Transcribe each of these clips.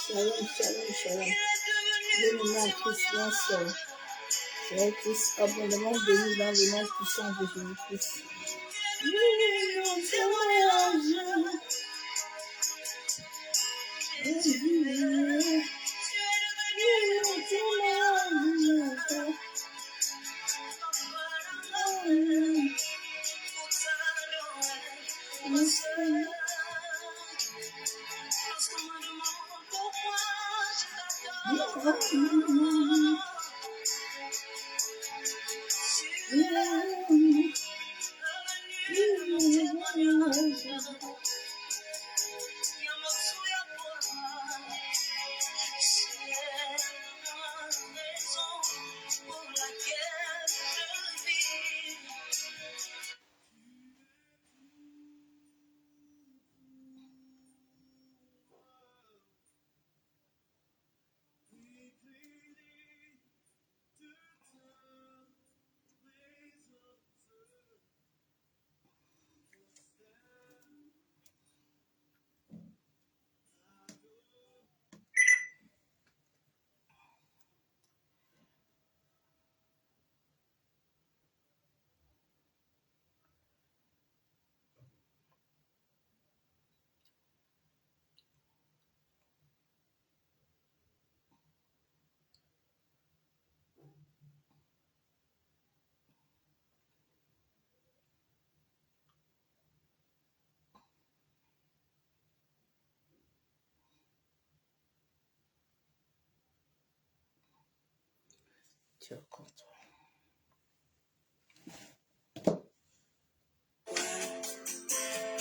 Shalom, shalom, shalom. Bienvenue en Christ, bien sûr. Soyez tous abondamment bénis dans le nom puissant de Jésus-Christ.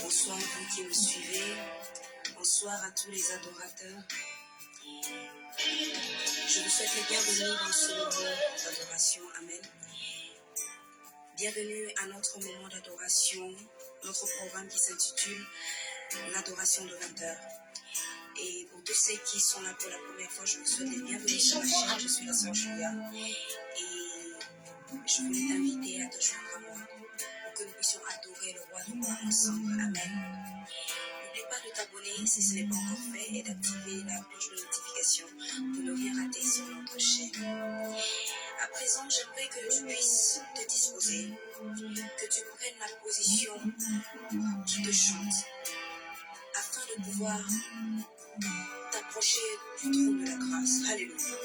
Bonsoir à vous qui me suivez. Bonsoir à tous les adorateurs. Je vous souhaite les bienvenus dans ce moment d'adoration. Amen. Bienvenue à notre moment d'adoration, notre programme qui s'intitule l'adoration de 20h. Et pour tous ceux qui sont là pour la première fois, je vous souhaite les bienvenus sur la chaîne. Je suis la sœur Julia. Et je voulais t'inviter à te joindre à moi pour que nous puissions adorer le roi du roi ensemble. Amen. N'oublie pas de t'abonner si ce n'est pas encore fait et d'activer la cloche de notification pour ne rien rater sur notre chaîne. À présent, j'aimerais que tu puisses te disposer, que tu prennes la position qui te chante, afin de pouvoir t'approcher du trône de la grâce. Alléluia.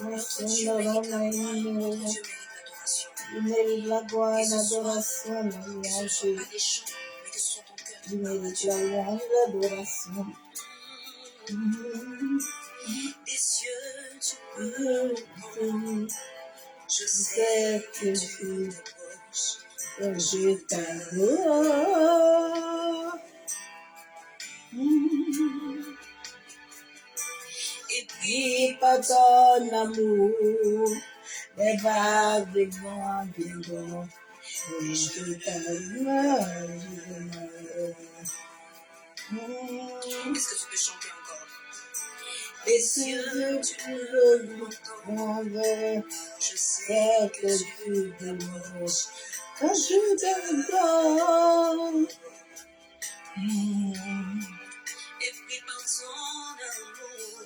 Notre Dieu mérite la gloire, notre Dieu mérite l'adoration. Il mérite la gloire, l'adoration, le Que ce ne soit pas des chants, mais que ce soit ton cœur qui Il parle à mérite Dieu. la louange, l'adoration. Des cieux, tu peux prendre. Je sais que tu t'approches. Que je t'adore. Et Et par ton amour, les vagues des vents viendront. Et je t'adore. est-ce que tu peux chanter encore? Et si tu veux m'entendre, Je sais c'est que que tu tu t'approches. t'adores. Quand je t'adore. Et pris par ton amour.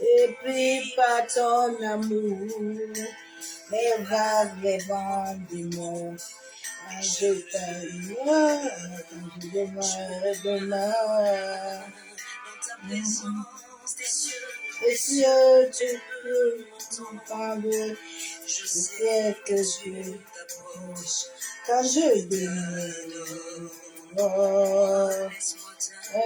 Et puis par ton amour, les vagues, les vents du monde, je t'aime, je demeure. Dans ta présence, tes cieux, Et si tu peux m'entendre, je je sais sais que que tu tu t'approches. quand je demeure, Laisse-moi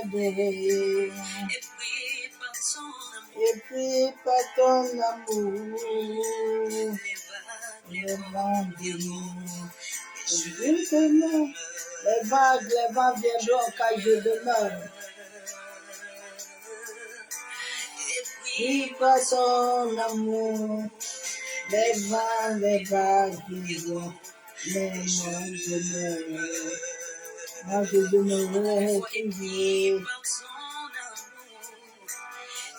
aider. et pris par ton amour. Et puis par ton amour, Les les vagues, vents du monde, et je justement, les vents viendront quand je demeure. et Et par ton amour, les vagues viendront, mais moi je demeure. Moi je demeurerai toujours.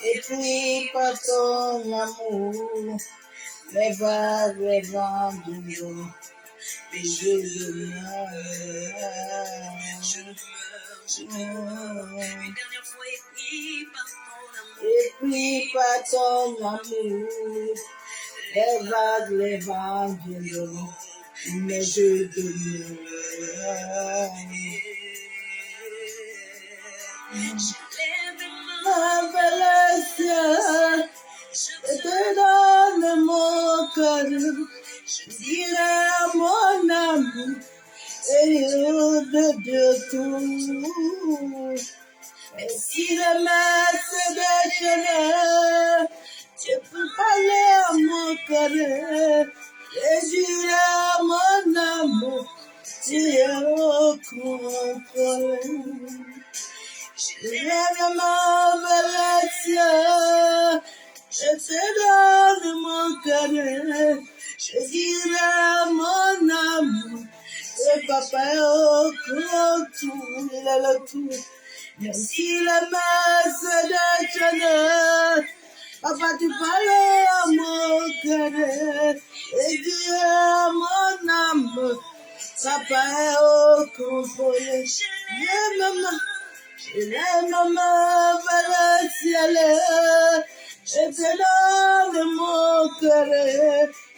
Et puis par ton amour, les vagues viendront, mais je demeure. Une dernière fois et pris par ton prie par ton amour. Les vagues viendront, mais je demeurerai. Ma belle sœur, je te donne mon cœur, je dirai à mon amour, et de tout. Et si le maître déchaîné, je peux parler à mon cœur, et dirai à mon amour, tu es au contrôle. Je lève ma belle sœur, je te donne mon cœur, je dirai à mon amour, que papa est au contrôle, il est le tout. Même si le maître déchaîné, papa tu parlais à mon cœur, et dirai à mon amour, papa est au contrôle. Maman, vers le ciel, je te donne mon cœur,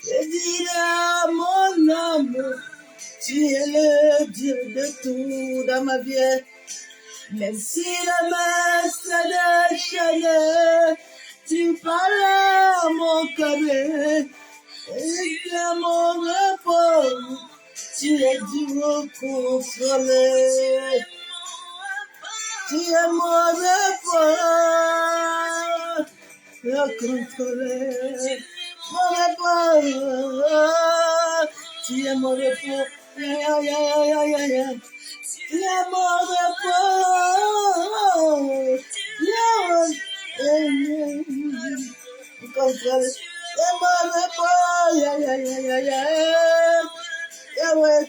je dirai à mon amour, tu es le Dieu de tout dans ma vie. Même si le maître déchaîné, tu parles à mon cœur, et tu es mon repos, tu es du contrôlé. Tu es mon repos, le contrôler, mon repos, tu es mon repos, tu es mon repos, contrôler, tu es mon repos,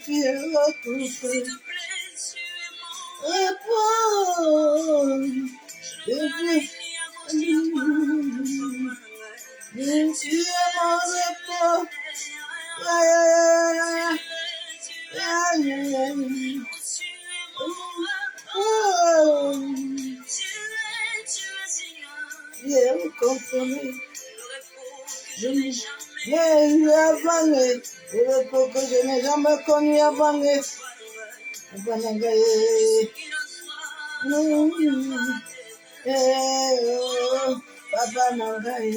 tu es le contrôler. Tu es mon repos. Le repos que je n'ai jamais connu avant. Papa Nangai, Papa Nangai,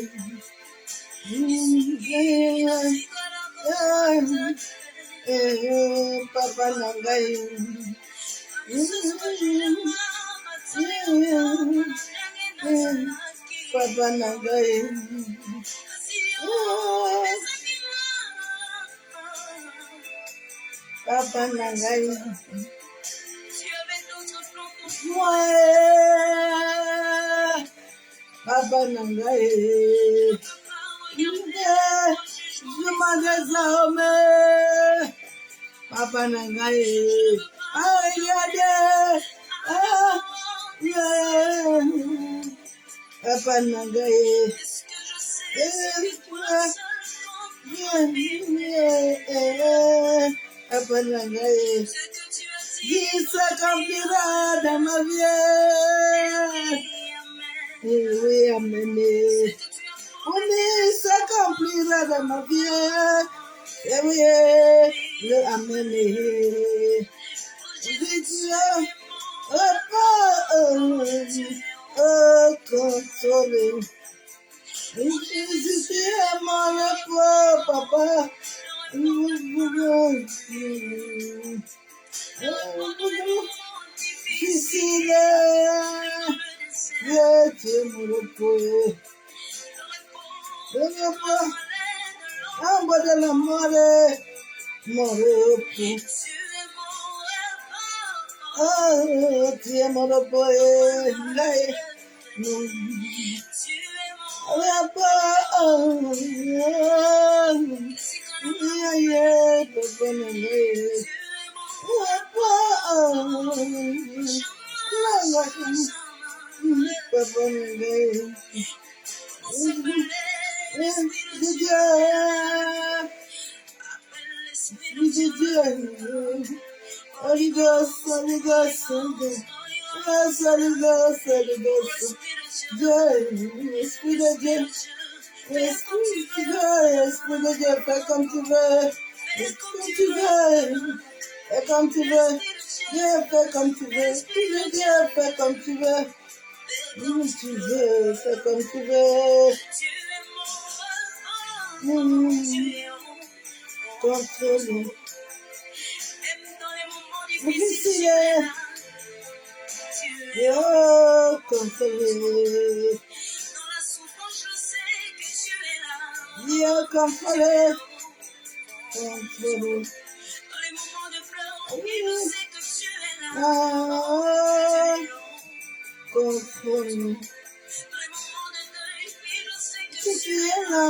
Papa Nangai, Papa Nangai. Papa Nangai, je m'en désormais. Papa Nangai, Papa Nangai, Papa Nangai, qui s'accomplira dans ma vie. Oui, amen. Oui, s'accomplira dans ma vie. Et oui, le amen. Dieu, consolé. Jésus, tu es mon repos, papa. Difficile, tu es mon repos. Le repos, en bas de la mort, mon repos. Oh, tu es mon repos, Holy Ghost, Holy Ghost, Holy Ghost. Yes, Holy Ghost, Holy Ghost. Dieu, Esprit de Dieu. Esprit de Dieu, Esprit de Dieu, fais comme tu veux. Fais comme tu veux. Fais comme tu veux. Dieu, fais comme tu veux. Esprit de Dieu, fais comme tu veux. Comme tu veux, fais comme tu veux. Contrôle. Difficile. Oh, contrôle. Dieu, contrôle. Contrôle. Ah, contrôle. Tu es là.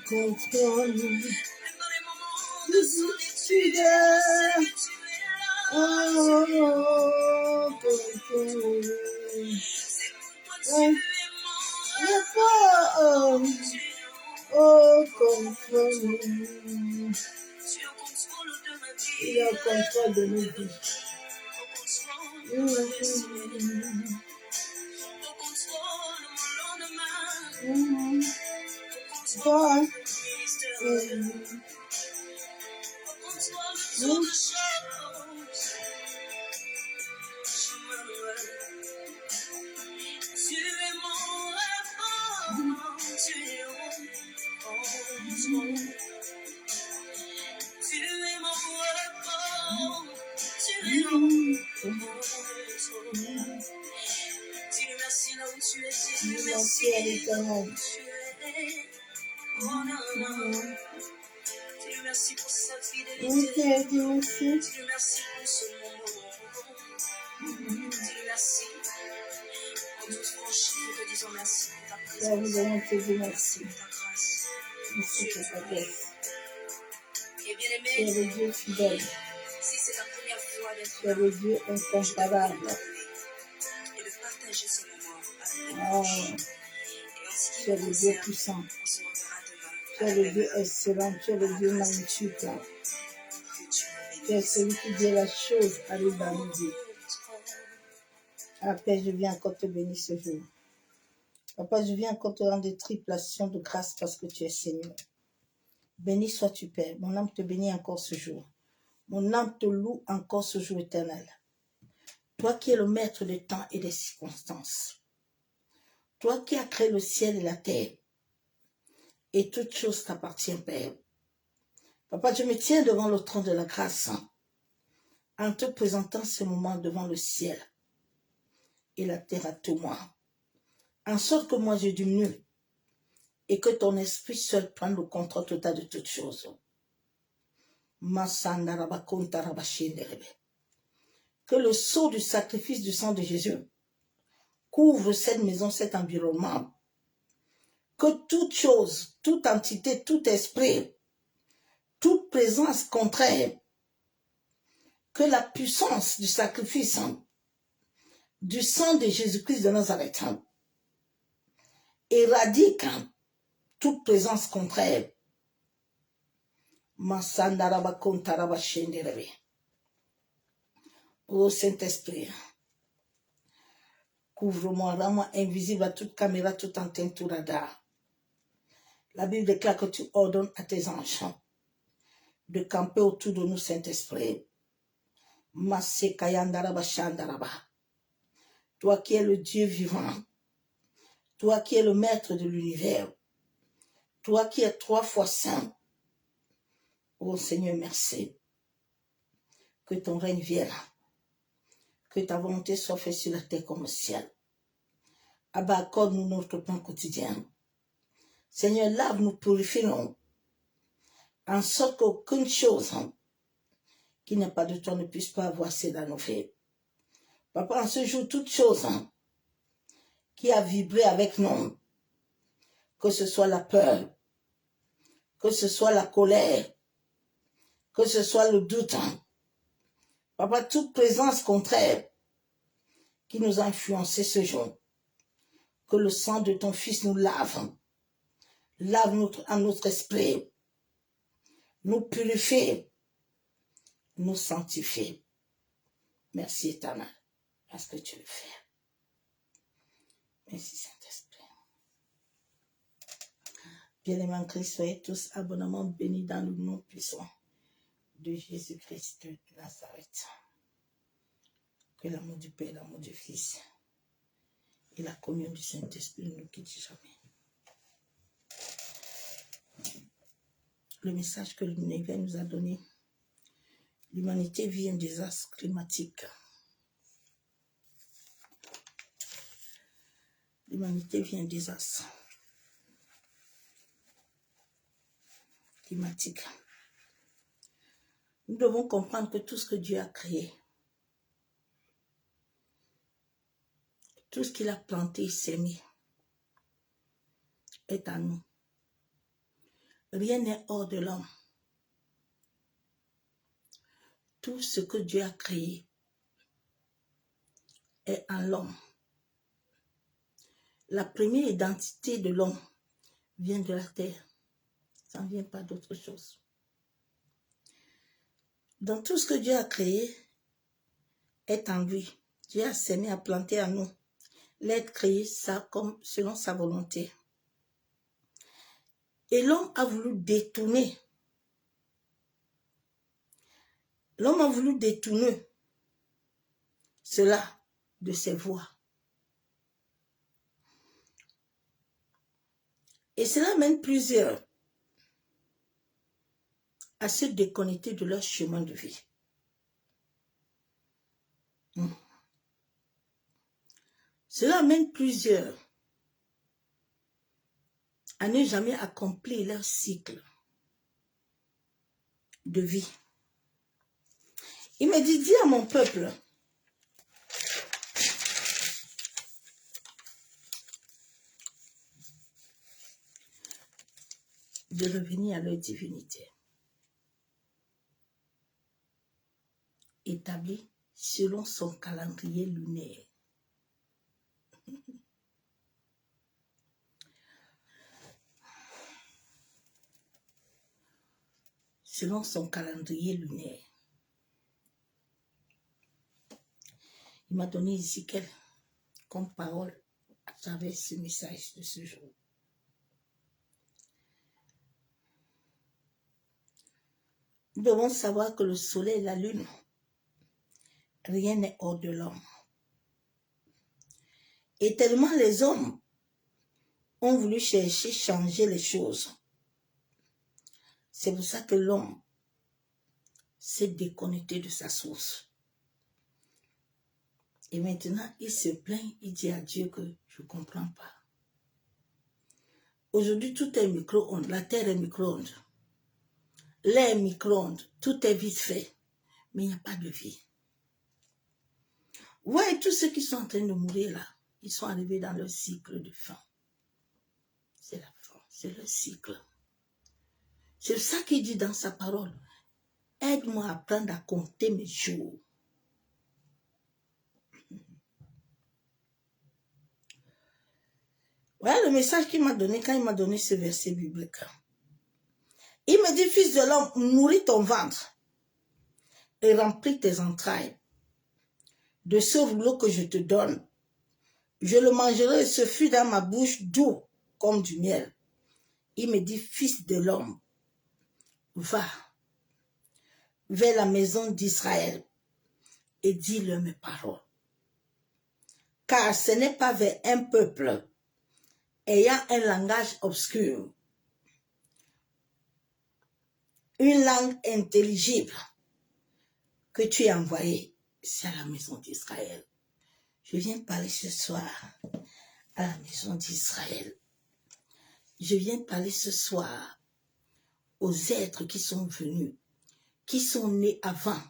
Contrôle. Tu es là. Oh, contrôle. Oh, contrôle. Il est au contrôle de nos vies. Merci à l'Éternel. Dieu merci pour sa fidélité. Dieu merci pour ce moment. Dieu merci. En toute franchise, nous te disons merci pour ta présence. Merci pour ta grâce. Merci pour ta grâce. Et bien aimé, tu es le Dieu fidèle. Si c'est la première fois d'être là, tu es le Dieu incomparable. Et de partager ce moment avec nous. Tu es le Dieu puissant. Tu es le Dieu excellent. Tu es le Dieu magnifique. Tu es celui qui dit la chose arrive dans nos vies. Père, je viens encore te bénir ce jour. Papa, je viens encore te rendre des triplations de grâce parce que tu es Seigneur. Béni sois-tu, Père. Mon âme te bénit encore ce jour. Mon âme te loue encore ce jour éternel. Toi qui es le maître des temps et des circonstances. Toi qui as créé le ciel et la terre. Et toute chose t'appartient, Père. Papa, je me tiens devant le trône de la grâce en te présentant ce moment devant le ciel et la terre à témoin. En sorte que moi je diminue et que ton esprit seul prenne le contrôle total de toutes choses. Que le sceau du sacrifice du sang de Jésus couvre cette maison, cet environnement. Que toute chose, toute entité, tout esprit, toute présence contraire, que la puissance du sacrifice du sang de Jésus-Christ de Nazareth éradique toute présence contraire. Ô Saint-Esprit, couvre-moi, rends-moi invisible à toute caméra, toute antenne, tout radar. La Bible déclare que tu ordonnes à tes anges de camper autour de nous, Saint-Esprit. Toi qui es le Dieu vivant, toi qui es le maître de l'univers, toi qui es 3 fois saint. Oh Seigneur, merci. Que ton règne vienne. Que ta volonté soit faite sur la terre comme au ciel. Abba, accorde-nous notre pain quotidien. Seigneur, lave-nous, purifie-nous. En sorte qu'aucune chose qui n'est pas de toi ne puisse pas avoir c'est dans nos vies. Papa, en ce jour, toute chose qui a vibré avec nous, que ce soit la peur, que ce soit la colère, que ce soit le doute. Papa, toute présence contraire qui nous a influencés ce jour, que le sang de ton Fils nous lave, lave notre esprit, nous purifie, nous sanctifie. Merci éternel, parce que tu le fais. Merci Saint-Esprit. Bien-aimés en Christ, soyez tous abondamment bénis dans le nom puissant de Jésus-Christ de Nazareth. Que l'amour du Père, l'amour du Fils et la communion du Saint-Esprit ne nous quittent jamais. Le message que l'univers nous a donné: l'humanité vit un désastre climatique. L'humanité vit un désastre climatique. Nous devons comprendre que tout ce que Dieu a créé, tout ce qu'il a planté et sémé est à nous. Rien n'est hors de l'homme. Tout ce que Dieu a créé est en l'homme. La première identité de l'homme vient de la terre. Ça ne vient pas d'autre chose. Dans tout ce que Dieu a créé est en lui. Dieu a sémé, a planté en nous. L'être créé ça comme selon sa volonté. Et l'homme a voulu détourner. L'homme a voulu détourner cela de ses voies. Et cela mène plusieurs à se déconnecter de leur chemin de vie. Cela amène plusieurs à ne jamais accomplir leur cycle de vie. Il me dit, dis à mon peuple, de revenir à leur divinité, établie selon son calendrier lunaire. Selon son calendrier lunaire. Il m'a donné Ézéchiel comme parole à travers ce message de ce jour. Nous devons savoir que le soleil et la lune, rien n'est hors de l'homme. Et tellement les hommes ont voulu chercher, changer les choses. C'est pour ça que l'homme s'est déconnecté de sa source. Et maintenant, il se plaint, il dit à Dieu que je ne comprends pas. Aujourd'hui, tout est micro-ondes, la terre est micro-ondes. L'air est micro-ondes, tout est vite fait, mais il n'y a pas de vie. Ouais, tous ceux qui sont en train de mourir là, ils sont arrivés dans leur cycle de fin. C'est la fin, c'est le cycle. C'est ça qu'il dit dans sa parole. Aide-moi à apprendre à compter mes jours. Voilà le message qu'il m'a donné quand il m'a donné ce verset biblique. Il me dit, fils de l'homme, nourris ton ventre et remplis tes entrailles de ce rouleau que je te donne. Je le mangerai et ce fut dans ma bouche doux comme du miel. Il me dit, fils de l'homme, va vers la maison d'Israël et dis-leur mes paroles. Car ce n'est pas vers un peuple ayant un langage obscur, une langue intelligible que tu es envoyé, c'est à la maison d'Israël. Je viens parler ce soir à la maison d'Israël. Je viens parler ce soir aux êtres qui sont venus, qui sont nés avant.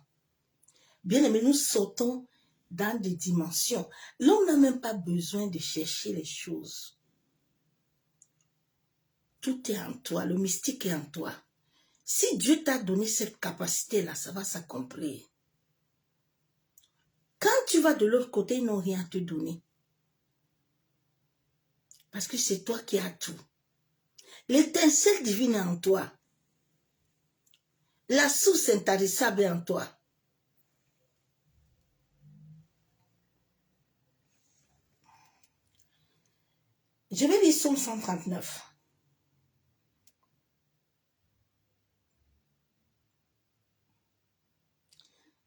Bien aimé, nous sautons dans des dimensions. L'homme n'a même pas besoin de chercher les choses. Tout est en toi, le mystique est en toi. Si Dieu t'a donné cette capacité-là, ça va s'accomplir. Quand tu vas de l'autre côté, ils n'ont rien à te donner. Parce que c'est toi qui as tout. L'étincelle divine est en toi. La source intarissable est en toi. Je vais lire Psaume 139.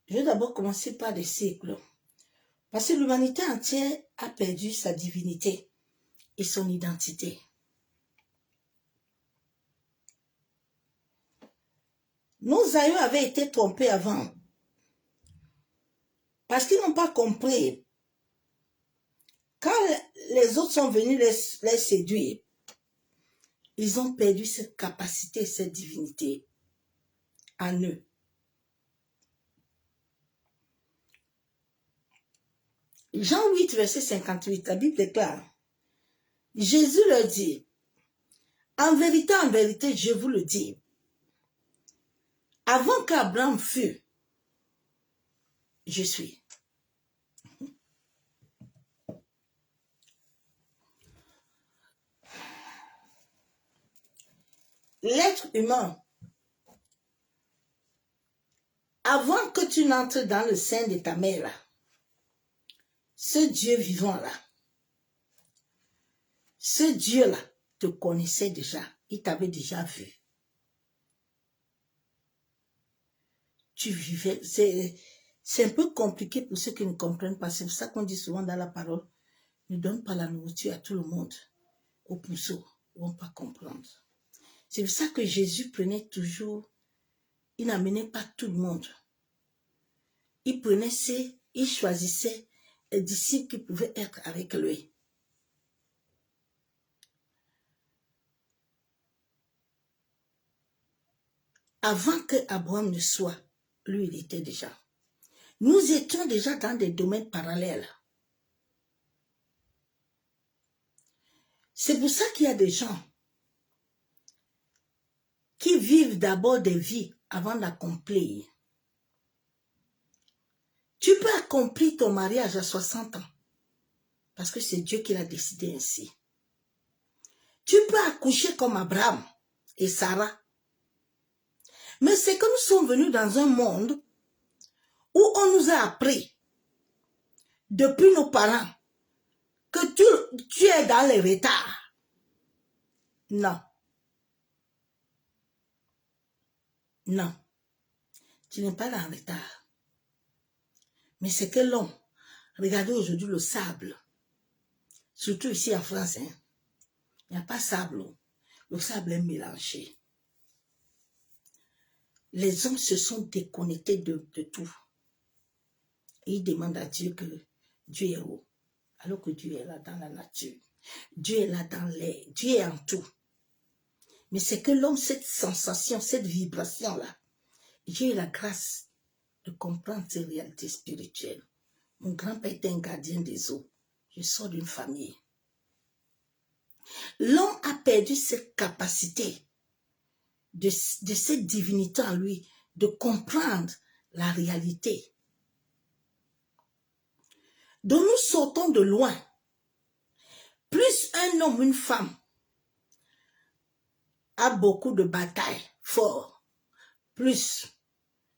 Je vais d'abord commencer par les siècles. Parce que l'humanité entière a perdu sa divinité et son identité. Nos aïeux avaient été trompés avant. Parce qu'ils n'ont pas compris. Quand les autres sont venus les séduire, ils ont perdu cette capacité, cette divinité en eux. Jean 8, verset 58, la Bible déclare, Jésus leur dit, en vérité, je vous le dis, avant qu'Abraham fût, je suis. L'être humain, avant que tu n'entres dans le sein de ta mère, là, ce Dieu vivant-là, ce Dieu-là te connaissait déjà, il t'avait déjà vu. Tu vivais, c'est un peu compliqué pour ceux qui ne comprennent pas. C'est pour ça qu'on dit souvent dans la parole, ne donne pas la nourriture à tout le monde, aux puceaux, ils ne vont pas comprendre. C'est pour ça que Jésus prenait toujours, il n'amenait pas tout le monde. Il choisissait les disciples qui pouvaient être avec lui. Avant que Abraham ne soit, lui, il était déjà. Nous étions déjà dans des domaines parallèles. C'est pour ça qu'il y a des gens qui vivent d'abord des vies avant d'accomplir. Tu peux accomplir ton mariage à 60 ans parce que c'est Dieu qui l'a décidé ainsi. Tu peux accoucher comme Abraham et Sarah. Mais c'est que nous sommes venus dans un monde où on nous a appris depuis nos parents que tu es dans les retards. Non. Non. Tu n'es pas dans le retard. Mais c'est que l'homme, regardez aujourd'hui le sable, surtout ici en France, hein, il n'y a pas de sable. Le sable est mélangé. Les hommes se sont déconnectés de tout. Et ils demandent à Dieu que Dieu est où? Alors que Dieu est là dans la nature. Dieu est là dans l'air. Dieu est en tout. Mais c'est que l'homme, cette sensation, cette vibration-là, j'ai eu la grâce de comprendre ces réalités spirituelles. Mon grand-père était un gardien des eaux. Je sors d'une famille. L'homme a perdu cette capacité de cette divinité en lui, de comprendre la réalité. Donc nous sortons de loin. Plus un homme, une femme a beaucoup de batailles fortes, plus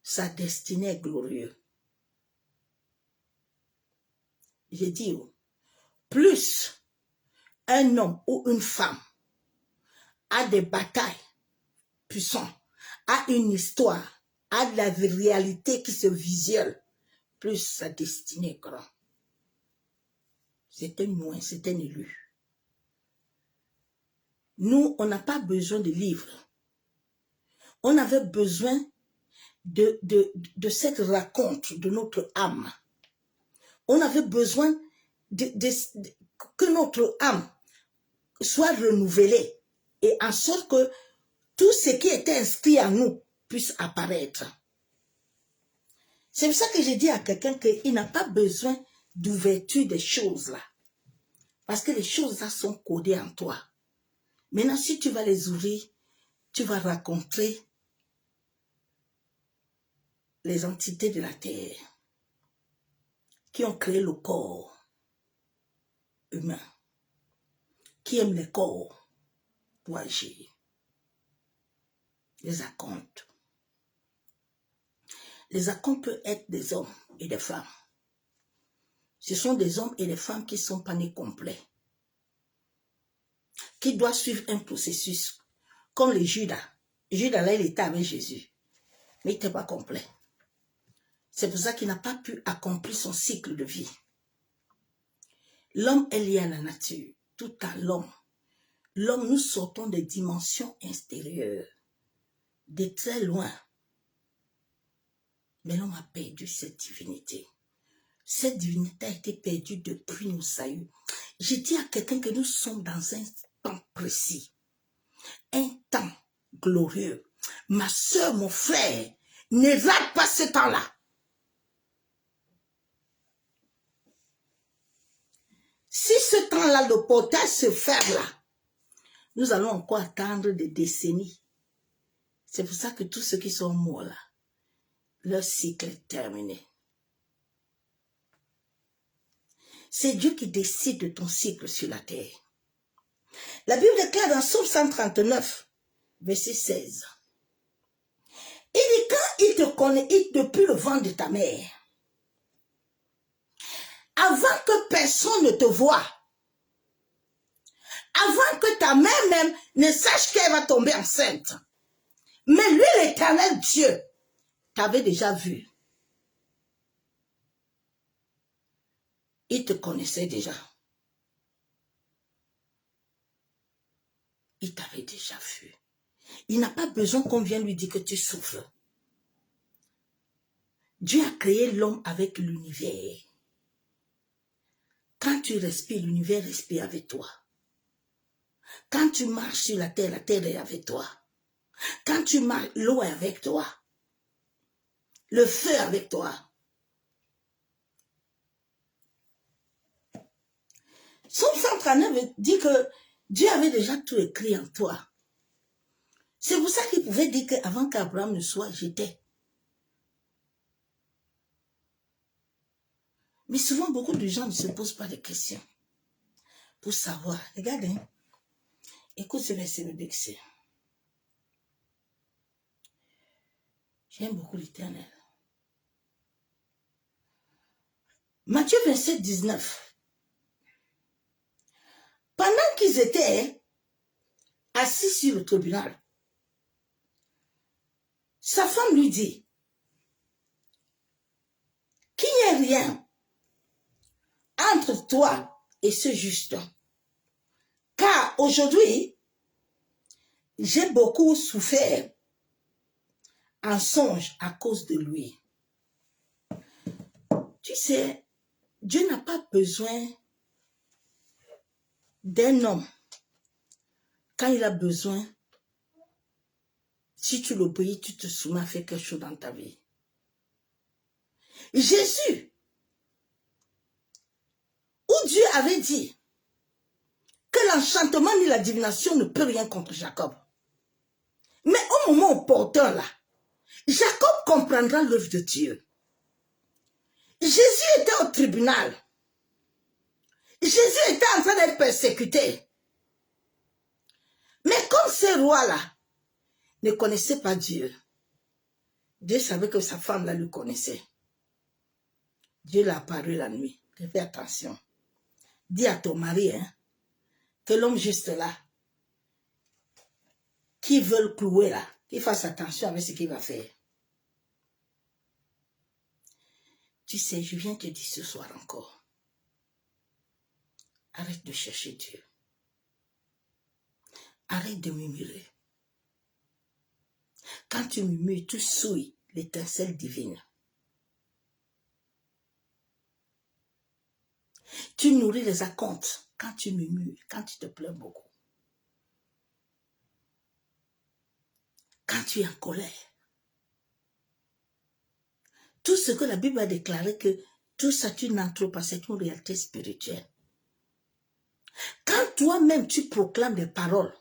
sa destinée est glorieuse. J'ai dit, plus un homme ou une femme a des batailles puissantes, a une histoire, a de la réalité qui se visuelle, plus sa destinée est grande. C'est un loin, c'est un élu. Nous, on n'a pas besoin de livres. On avait besoin de cette raconte de notre âme. On avait besoin que notre âme soit renouvelée et en sorte que tout ce qui était inscrit en nous puisse apparaître. C'est pour ça que j'ai dit à quelqu'un qu'il n'a pas besoin d'ouverture des choses là. Parce que les choses là sont codées en toi. Maintenant, si tu vas les ouvrir, tu vas rencontrer les entités de la terre qui ont créé le corps humain, qui aiment les corps pour agir. Les acomptes. Les acomptes peuvent être des hommes et des femmes. Ce sont des hommes et des femmes qui ne sont pas nés complets. qui doit suivre un processus, comme les Judas. Judas, là, il était avec Jésus, mais il n'était pas complet. C'est pour ça qu'il n'a pas pu accomplir son cycle de vie. L'homme est lié à la nature, tout à l'homme. L'homme, nous sortons des dimensions extérieures, de très loin. Mais l'homme a perdu cette divinité. Cette divinité a été perdue depuis nos saillies. Je dis à quelqu'un que nous sommes dans un temps précis, un temps glorieux. Ma soeur, mon frère, ne rate pas ce temps-là. Si ce temps-là, le portail se ferme là, nous allons encore attendre des décennies. C'est pour ça que tous ceux qui sont morts là, leur cycle est terminé. C'est Dieu qui décide de ton cycle sur la terre. La Bible déclare dans Psaume 139, verset 16. Il dit, quand il te connaît depuis le ventre de ta mère, avant que personne ne te voie, avant que ta mère même ne sache qu'elle va tomber enceinte, mais lui, l'Éternel Dieu, t'avait déjà vu. Il te connaissait déjà. Il t'avait déjà vu. Il n'a pas besoin qu'on vienne lui dire que tu souffres. Dieu a créé l'homme avec l'univers. Quand tu respires, l'univers respire avec toi. Quand tu marches sur la terre est avec toi. Quand tu marches, l'eau est avec toi. Le feu est avec toi. Psaume 139 dit que Dieu avait déjà tout écrit en toi. C'est pour ça qu'il pouvait dire qu'avant qu'Abraham ne soit, j'étais. Mais souvent, beaucoup de gens ne se posent pas de questions pour savoir. Regarde, hein. Écoute ce verset biblique. J'aime beaucoup l'Éternel. Matthieu 27, 19. Pendant qu'ils étaient assis sur le tribunal, sa femme lui dit, qu'il n'y ait rien entre toi et ce juste. Car aujourd'hui, j'ai beaucoup souffert en songe à cause de lui. Tu sais, Dieu n'a pas besoin d'un homme quand il a besoin. Si tu l'obéis, tu te soumets à faire quelque chose dans ta vie. Jésus, où Dieu avait dit que l'enchantement ni la divination ne peut rien contre Jacob. Mais au moment opportun là, Jacob comprendra l'œuvre de Dieu. Jésus était au tribunal. Jésus était en train d'être persécuté. Mais comme ces rois-là ne connaissaient pas Dieu, Dieu savait que sa femme là le connaissait. Dieu l'a apparu la nuit. Fais attention. Dis à ton mari, hein, que l'homme juste là, qui veut le clouer là, qu'il fasse attention avec ce qu'il va faire. Tu sais, je viens te dire ce soir encore. Arrête de chercher Dieu. Arrête de murmurer. Quand tu murmures, tu souilles l'étincelle divine. Tu nourris les acomptes quand tu murmures, quand tu te plains beaucoup. Quand tu es en colère. Tout ce que la Bible a déclaré que tout ça, tu n'entres pas, c'est une réalité spirituelle. Quand toi-même, tu proclames des paroles,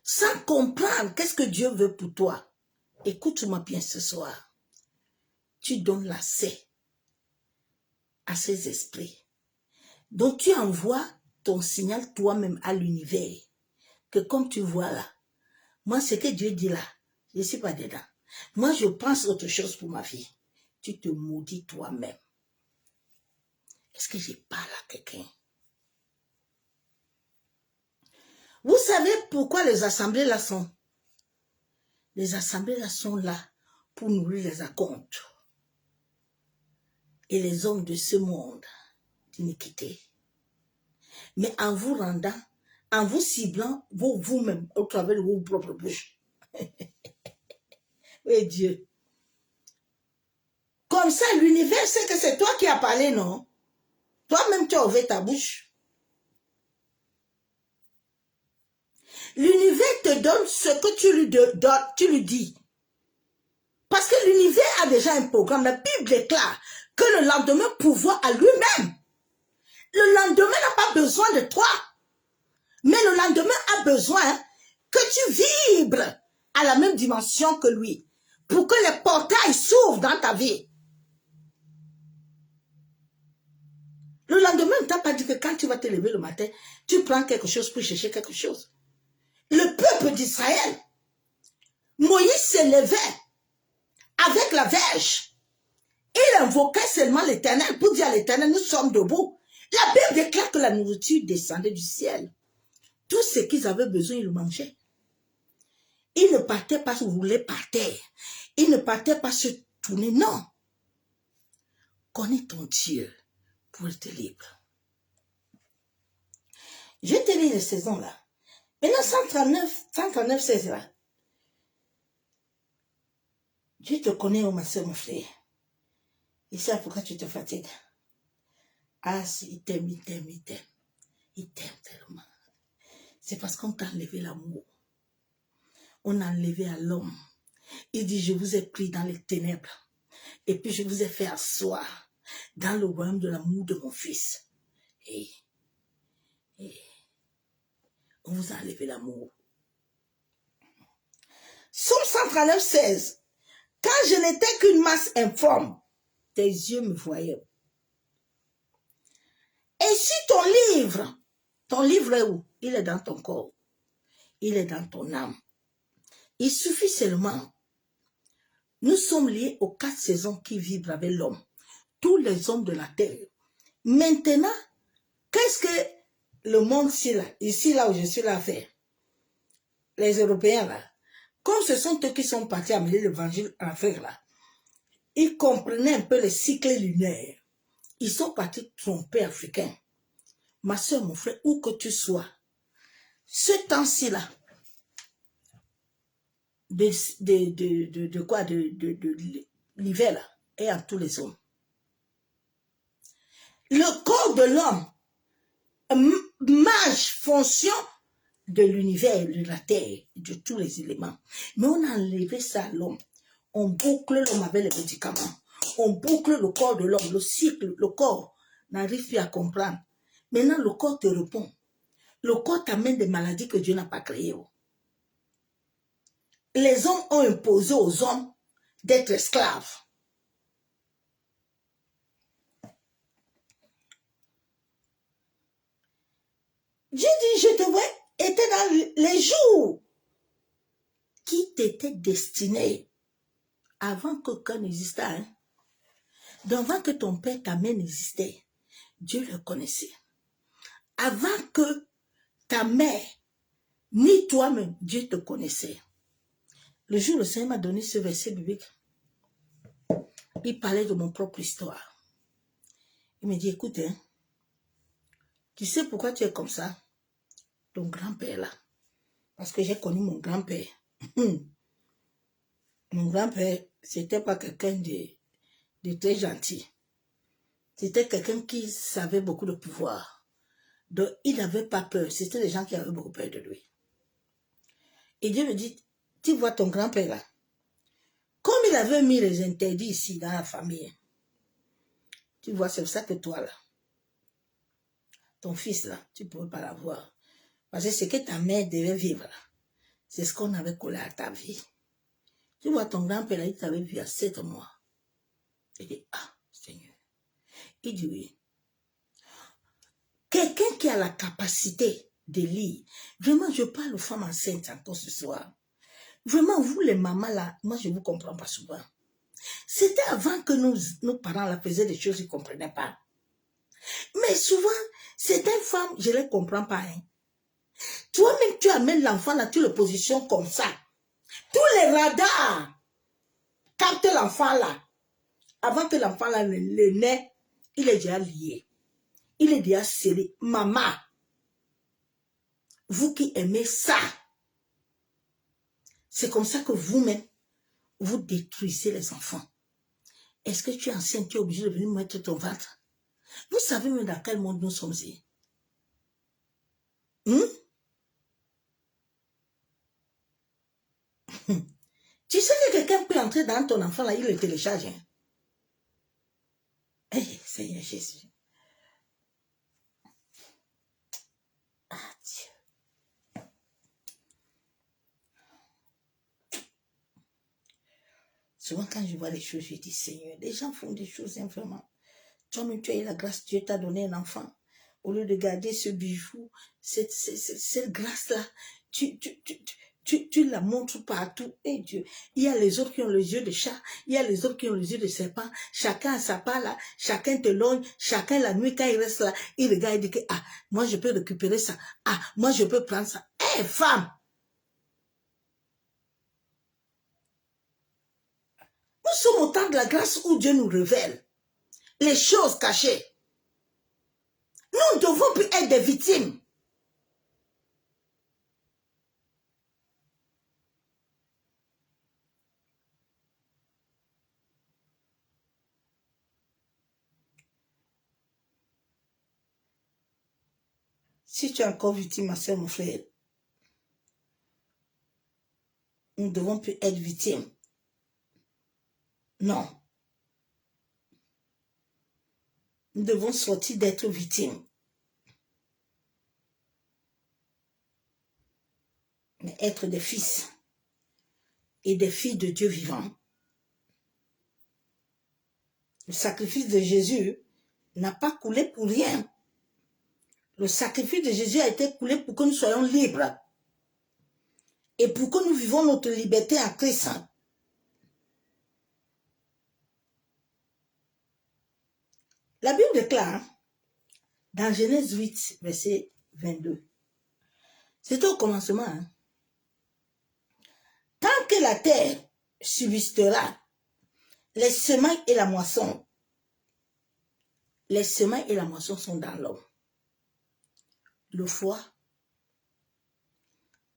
sans comprendre qu'est-ce que Dieu veut pour toi, écoute-moi bien ce soir, tu donnes l'accès à ces esprits. Donc tu envoies ton signal toi-même à l'univers, que comme tu vois là, moi ce que Dieu dit là, je ne suis pas dedans. Moi je pense autre chose pour ma vie. Tu te maudis toi-même. Est-ce que je parle à quelqu'un? Vous savez pourquoi les assemblées là sont? Les assemblées là sont là pour nourrir les acomptes et les hommes de ce monde d'iniquité. Mais en vous rendant, en vous ciblant vous-même au travers de vos propres bouches. Oui, Dieu. Comme ça, l'univers sait que c'est toi qui as parlé, non? Toi-même, tu as ouvert ta bouche. L'univers te donne ce que tu lui dis. Parce que l'univers a déjà un programme. La Bible déclare que le lendemain pourvoit à lui-même. Le lendemain n'a pas besoin de toi. Mais le lendemain a besoin que tu vibres à la même dimension que lui. Pour que les portails s'ouvrent dans ta vie. Le lendemain, on ne t'a pas dit que quand tu vas te lever le matin, tu prends quelque chose pour chercher quelque chose. Le peuple d'Israël, Moïse se levait avec la verge. Il invoquait seulement l'Éternel pour dire à l'Éternel, nous sommes debout. La Bible déclare que la nourriture descendait du ciel. Tout ce qu'ils avaient besoin, ils le mangeaient. Ils ne partaient pas se rouler par terre. Ils ne partaient pas se tourner, non. Connais ton Dieu pour être libre. Je te lis les saisons là. Maintenant, 139, 16 là. Dieu te connaît, oh ma soeur, mon frère. Il sait pourquoi tu te fatigues. Ah, il t'aime, il t'aime, il t'aime. Il t'aime tellement. C'est parce qu'on t'a enlevé l'amour. On a enlevé à l'homme. Il dit, je vous ai pris dans les ténèbres. Et puis je vous ai fait asseoir dans le royaume de l'amour de mon fils. Et on vous a enlevé l'amour. Somme 139, 16. Quand je n'étais qu'une masse informe, tes yeux me voyaient. Et si ton livre est où? Il est dans ton corps. Il est dans ton âme. Il suffit seulement. Nous sommes liés aux 4 saisons qui vibrent avec l'homme. Tous les hommes de la terre. Maintenant, qu'est-ce que le monde ici là où je suis là à faire? Les Européens là. Comme ce sont eux qui sont partis amener l'évangile en Afrique là. Ils comprenaient un peu les cycles lunaires. Ils sont partis tromper africains. Ma soeur, mon frère, où que tu sois, ce temps-ci là, de l'hiver là, est en tous les hommes. Le corps de l'homme marche fonction de l'univers, de la terre, de tous les éléments. Mais on a enlevé ça à l'homme. On boucle l'homme avec les médicaments. On boucle le corps de l'homme, le cycle, le corps n'arrive plus à comprendre. Maintenant, le corps te répond. Le corps t'amène des maladies que Dieu n'a pas créées. Les hommes ont imposé aux hommes d'être esclaves. Dieu dit, je te vois, était dans les jours qui t'étaient destinés avant qu'aucun n'existât. Hein? Donc, avant que ton père, ta mère n'existait, Dieu le connaissait. Avant que ta mère, ni toi-même, Dieu te connaissait. Le jour où le Seigneur m'a donné ce verset biblique, il parlait de mon propre histoire. Il me dit, écoute, hein, tu sais pourquoi tu es comme ça? Ton grand-père là. Parce que j'ai connu mon grand-père. Mon grand-père, c'était pas quelqu'un de très gentil. C'était quelqu'un qui savait beaucoup de pouvoir. Donc, il n'avait pas peur. C'était des gens qui avaient beaucoup peur de lui. Et Dieu me dit, tu vois ton grand-père là, comme il avait mis les interdits ici dans la famille, tu vois, c'est pour ça que toi là, ton fils là, tu ne pourrais pas l'avoir. Parce que ce que ta mère devait vivre là, c'est ce qu'on avait collé à ta vie. Tu vois, ton grand-père là, il t'avait vu à 7 mois. Il dit, ah, Seigneur. Il dit oui. Quelqu'un qui a la capacité de lire, vraiment, je parle aux femmes enceintes encore ce soir. Vraiment, vous les mamans là, moi je ne vous comprends pas souvent. C'était avant que nos parents là faisaient des choses qu'ils ne comprenaient pas. Mais souvent, certaines femmes, je ne les comprends pas. Hein. Toi-même, tu amènes l'enfant là, tu le positionnes comme ça. Tous les radars captent l'enfant là. Avant que l'enfant là le naît, il est déjà lié. Il est déjà scellé. Maman, vous qui aimez ça, c'est comme ça que vous-même, vous détruisez les enfants. Est-ce que tu es enceinte, tu es obligé de venir mettre ton ventre? Vous savez même dans quel monde nous sommes ici? Tu sais que quelqu'un peut entrer dans ton enfant là, il le télécharge. Hein? Hey, Seigneur Jésus. Ah, Dieu. Souvent quand je vois les choses, je dis Seigneur, les gens font des choses infamants. Toi-même, tu as eu la grâce, Dieu t'a donné un enfant. Au lieu de garder ce bijou, cette grâce-là, tu la montres partout. Et Dieu, il y a les autres qui ont les yeux de chat, il y a les autres qui ont les yeux de serpent. Chacun a sa part là, chacun te logne, chacun la nuit quand il reste là, il regarde et dit que, ah, moi je peux récupérer ça, ah, moi je peux prendre ça. Hé, femme! Nous sommes au temps de la grâce où Dieu nous révèle les choses cachées. Nous ne devons plus être des victimes. Si tu es encore victime, ma soeur, mon frère, nous ne devons plus être victimes. Non. Nous devons sortir d'être victimes. Mais être des fils et des filles de Dieu vivant. Le sacrifice de Jésus n'a pas coulé pour rien. Le sacrifice de Jésus a été coulé pour que nous soyons libres. Et pour que nous vivons notre liberté en Christ. La Bible déclare, dans Genèse 8, verset 22, c'est au commencement, hein. Tant que la terre subsistera, les semailles et la moisson sont dans l'homme. Le froid,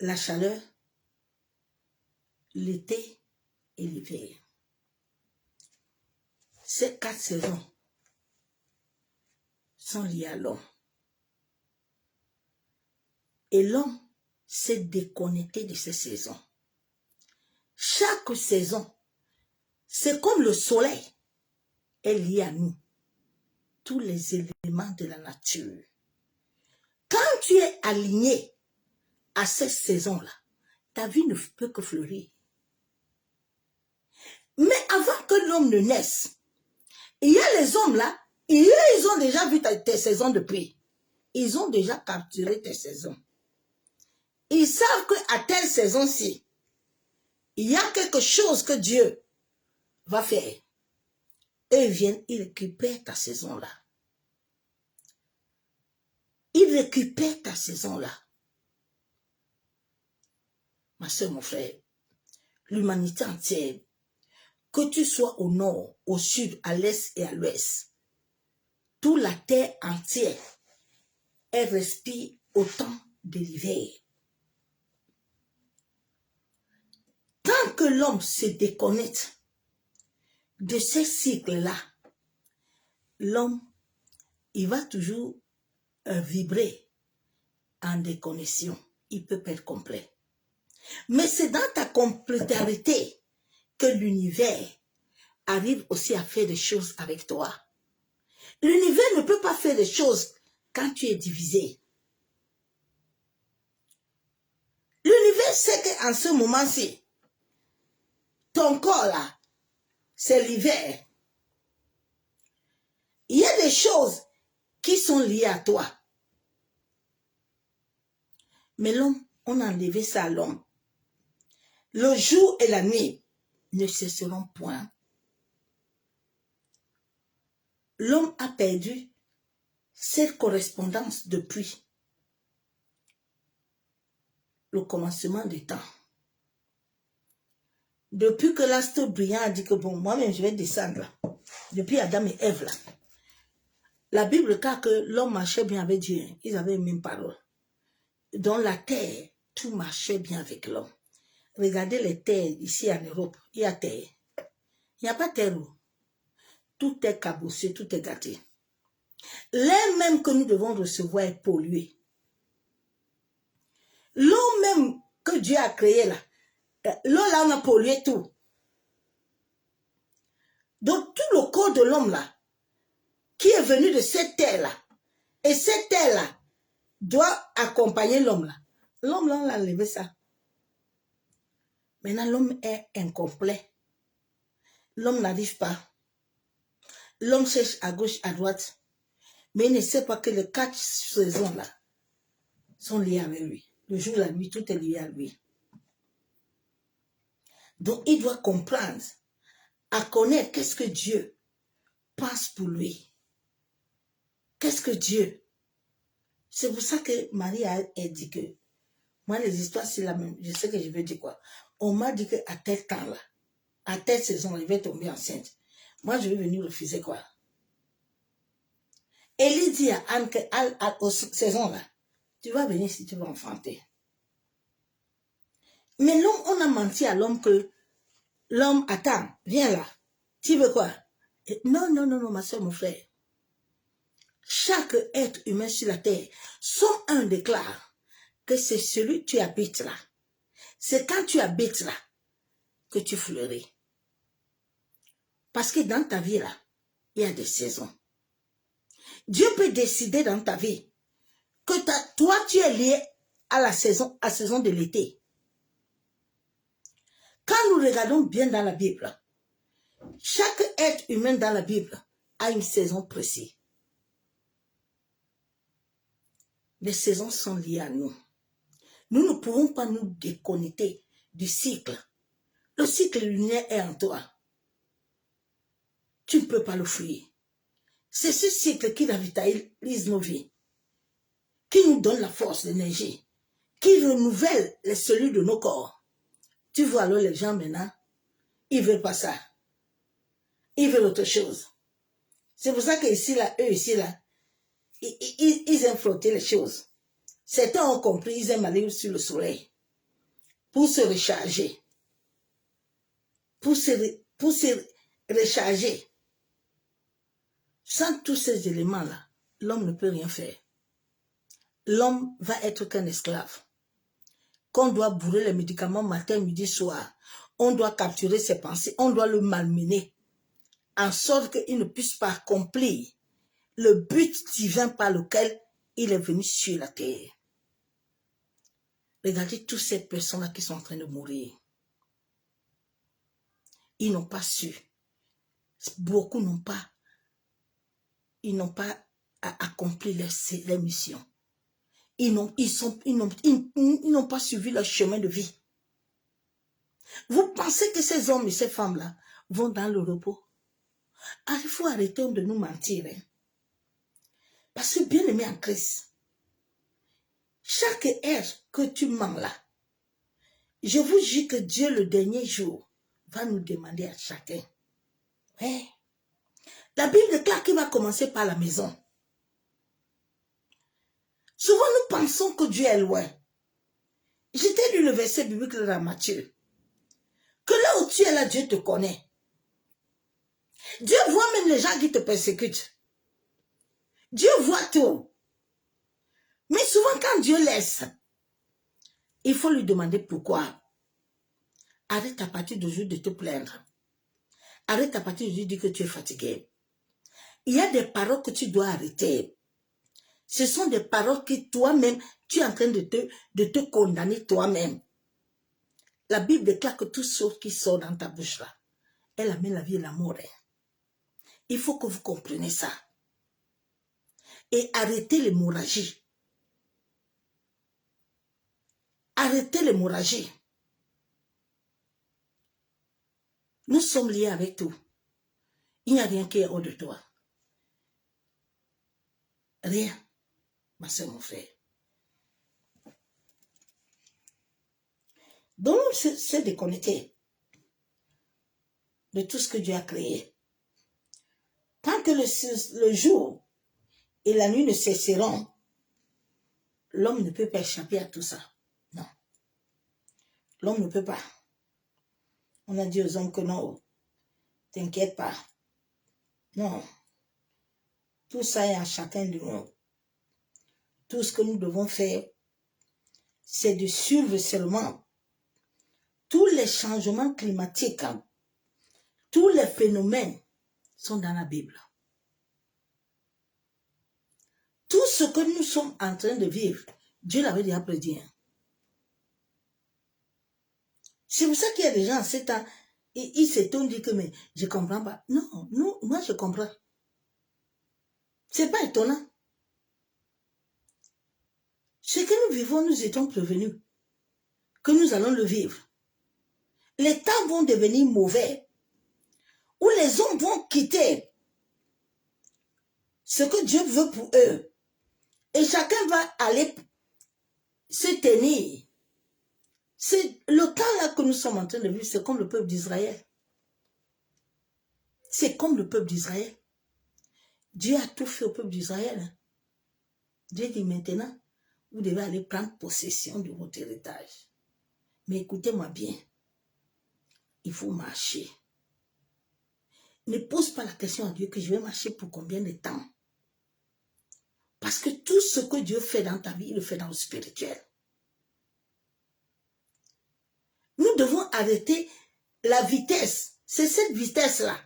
la chaleur, l'été et l'hiver. Ces 4 saisons sont liées à l'homme. Et l'homme s'est déconnecté de ces saisons. Chaque saison, c'est comme le soleil est lié à nous. Tous les éléments de la nature. Quand tu es aligné à ces saisons-là, ta vie ne peut que fleurir. Mais avant que l'homme ne naisse, il y a les hommes là, ils ont déjà vu tes saisons de pluie. Ils ont déjà capturé tes saisons. Ils savent qu'à telle saison-ci, il y a quelque chose que Dieu va faire. Et ils viennent, ils récupèrent ta saison-là. Ils récupèrent ta saison-là. Ma soeur, mon frère, l'humanité entière, que tu sois au nord, au sud, à l'est et à l'ouest, toute la terre entière, elle respire au temps de l'hiver. Tant que l'homme se déconnecte de ces cycles-là, l'homme, il va toujours vibrer en déconnexion. Il peut pas être complet. Mais c'est dans ta complétarité que l'univers arrive aussi à faire des choses avec toi. L'univers ne peut pas faire des choses quand tu es divisé. L'univers sait qu'en ce moment-ci, ton corps là, c'est l'hiver. Il y a des choses qui sont liées à toi. Mais l'homme, on a enlevé ça à l'homme. Le jour et la nuit ne cesseront point. L'homme a perdu cette correspondance depuis. le commencement des temps. Depuis que l'astre brillant a dit que bon, moi-même je vais descendre là. Depuis Adam et Ève là. La Bible dit que l'homme marchait bien avec Dieu. Ils avaient une même parole. Dans la terre, tout marchait bien avec l'homme. Regardez les terres ici en Europe. Il y a terre. Il n'y a pas terre où. Tout est cabossé, tout est gâté. L'air même que nous devons recevoir est pollué. L'eau même que Dieu a créée là, l'eau là on a pollué tout. Donc tout le corps de l'homme là, qui est venu de cette terre là, et cette terre là doit accompagner l'homme là. L'homme là on a enlevé ça. Maintenant l'homme est incomplet. L'homme n'arrive pas. L'homme cherche à gauche, à droite. Mais il ne sait pas que les 4 saisons là sont liées avec lui. Le jour, la nuit, tout est lié à lui. Donc il doit comprendre, à connaître qu'est-ce que Dieu pense pour lui. Qu'est-ce que Dieu. C'est pour ça que Marie a dit que, moi les histoires c'est la même, je sais que je veux dire quoi. On m'a dit qu'à tel temps là, à telle saison, je vais tomber enceinte. Moi je vais venir refuser quoi. Élie dit à Anne qu'aux saisons là, tu vas venir si tu vas enfanter. Mais l'homme, on a menti à l'homme que l'homme, attends, viens là. Tu veux quoi? Non, non, non, non, ma soeur, mon frère. Chaque être humain sur la terre, son un déclare que c'est celui que tu habites là. C'est quand tu habites là que tu fleuris. Parce que dans ta vie là, il y a des saisons. Dieu peut décider dans ta vie que toi tu es lié à la saison de l'été. Quand nous regardons bien dans la Bible, chaque être humain dans la Bible a une saison précise. Les saisons sont liées à nous. Nous ne pouvons pas nous déconnecter du cycle. Le cycle lunaire est en toi. Tu ne peux pas le fuir. C'est ce cycle qui revitalise nos vies, qui nous donne la force, l'énergie, qui renouvelle les cellules de nos corps. Tu vois alors les gens maintenant, ils ne veulent pas ça. Ils veulent autre chose. C'est pour ça que ici, là, eux, ici, là, ils aiment frotter les choses. Certains ont compris, ils aiment aller sur le soleil pour se recharger. Pour se recharger. Sans tous ces éléments-là, l'homme ne peut rien faire. L'homme va être qu'un esclave. Qu'on doit bourrer les médicaments matin, midi, soir. On doit capturer ses pensées. On doit le malmener. En sorte qu'il ne puisse pas accomplir le but divin par lequel il est venu sur la terre. Regardez toutes ces personnes-là qui sont en train de mourir. Ils n'ont pas su. Beaucoup n'ont pas. Ils n'ont pas accompli leur mission. Ils n'ont pas suivi leur chemin de vie. Vous pensez que ces hommes et ces femmes-là vont dans le repos? Il faut arrêter de nous mentir. Hein? Parce que bien aimé en Christ, chaque heure que tu mens là, je vous jure que Dieu le dernier jour va nous demander à chacun. Ouais. La Bible déclare qu'il va commencer par la maison. Souvent nous pensons que Dieu est loin. Je t'ai lu le verset biblique dans Matthieu. Que là où tu es là, Dieu te connaît. Dieu voit même les gens qui te persécutent. Dieu voit tout. Mais souvent quand Dieu laisse, il faut lui demander pourquoi. Arrête à partir d'aujourd'hui de te plaindre. Arrête à partir d'aujourd'hui de dire que tu es fatigué. Il y a des paroles que tu dois arrêter. Ce sont des paroles que toi-même, tu es en train de te condamner toi-même. La Bible déclare que tout ce qui sort dans ta bouche là, elle amène la vie et la mort. Il faut que vous compreniez ça. Et arrêtez l'hémorragie. Arrêtez l'hémorragie. Nous sommes liés avec tout. Il n'y a rien qui est hors de toi. Rien, ma soeur, mon frère. Donc, c'est déconnecté de tout ce que Dieu a créé. Tant que le jour et la nuit ne cesseront, l'homme ne peut pas échapper à tout ça. Non. L'homme ne peut pas. On a dit aux hommes que non, t'inquiète pas. Non. Tout ça est à chacun de nous. Tout ce que nous devons faire, c'est de suivre seulement tous les changements climatiques, tous les phénomènes sont dans la Bible. Tout ce que nous sommes en train de vivre, Dieu l'avait déjà prédit. C'est pour ça qu'il y a des gens en ces temps, ils s'étonnent, disent que mais je ne comprends pas. Non, moi je comprends. Ce n'est pas étonnant. Ce que nous vivons, nous étions prévenus que nous allons le vivre. Les temps vont devenir mauvais, où les hommes vont quitter ce que Dieu veut pour eux. Et chacun va aller se tenir. C'est le temps là que nous sommes en train de vivre, c'est comme le peuple d'Israël. C'est comme le peuple d'Israël. Dieu a tout fait au peuple d'Israël. Dieu dit maintenant, vous devez aller prendre possession de votre héritage. Mais écoutez-moi bien, il faut marcher. Ne pose pas la question à Dieu que je vais marcher pour combien de temps. Parce que tout ce que Dieu fait dans ta vie, il le fait dans le spirituel. Nous devons arrêter la vitesse. C'est cette vitesse-là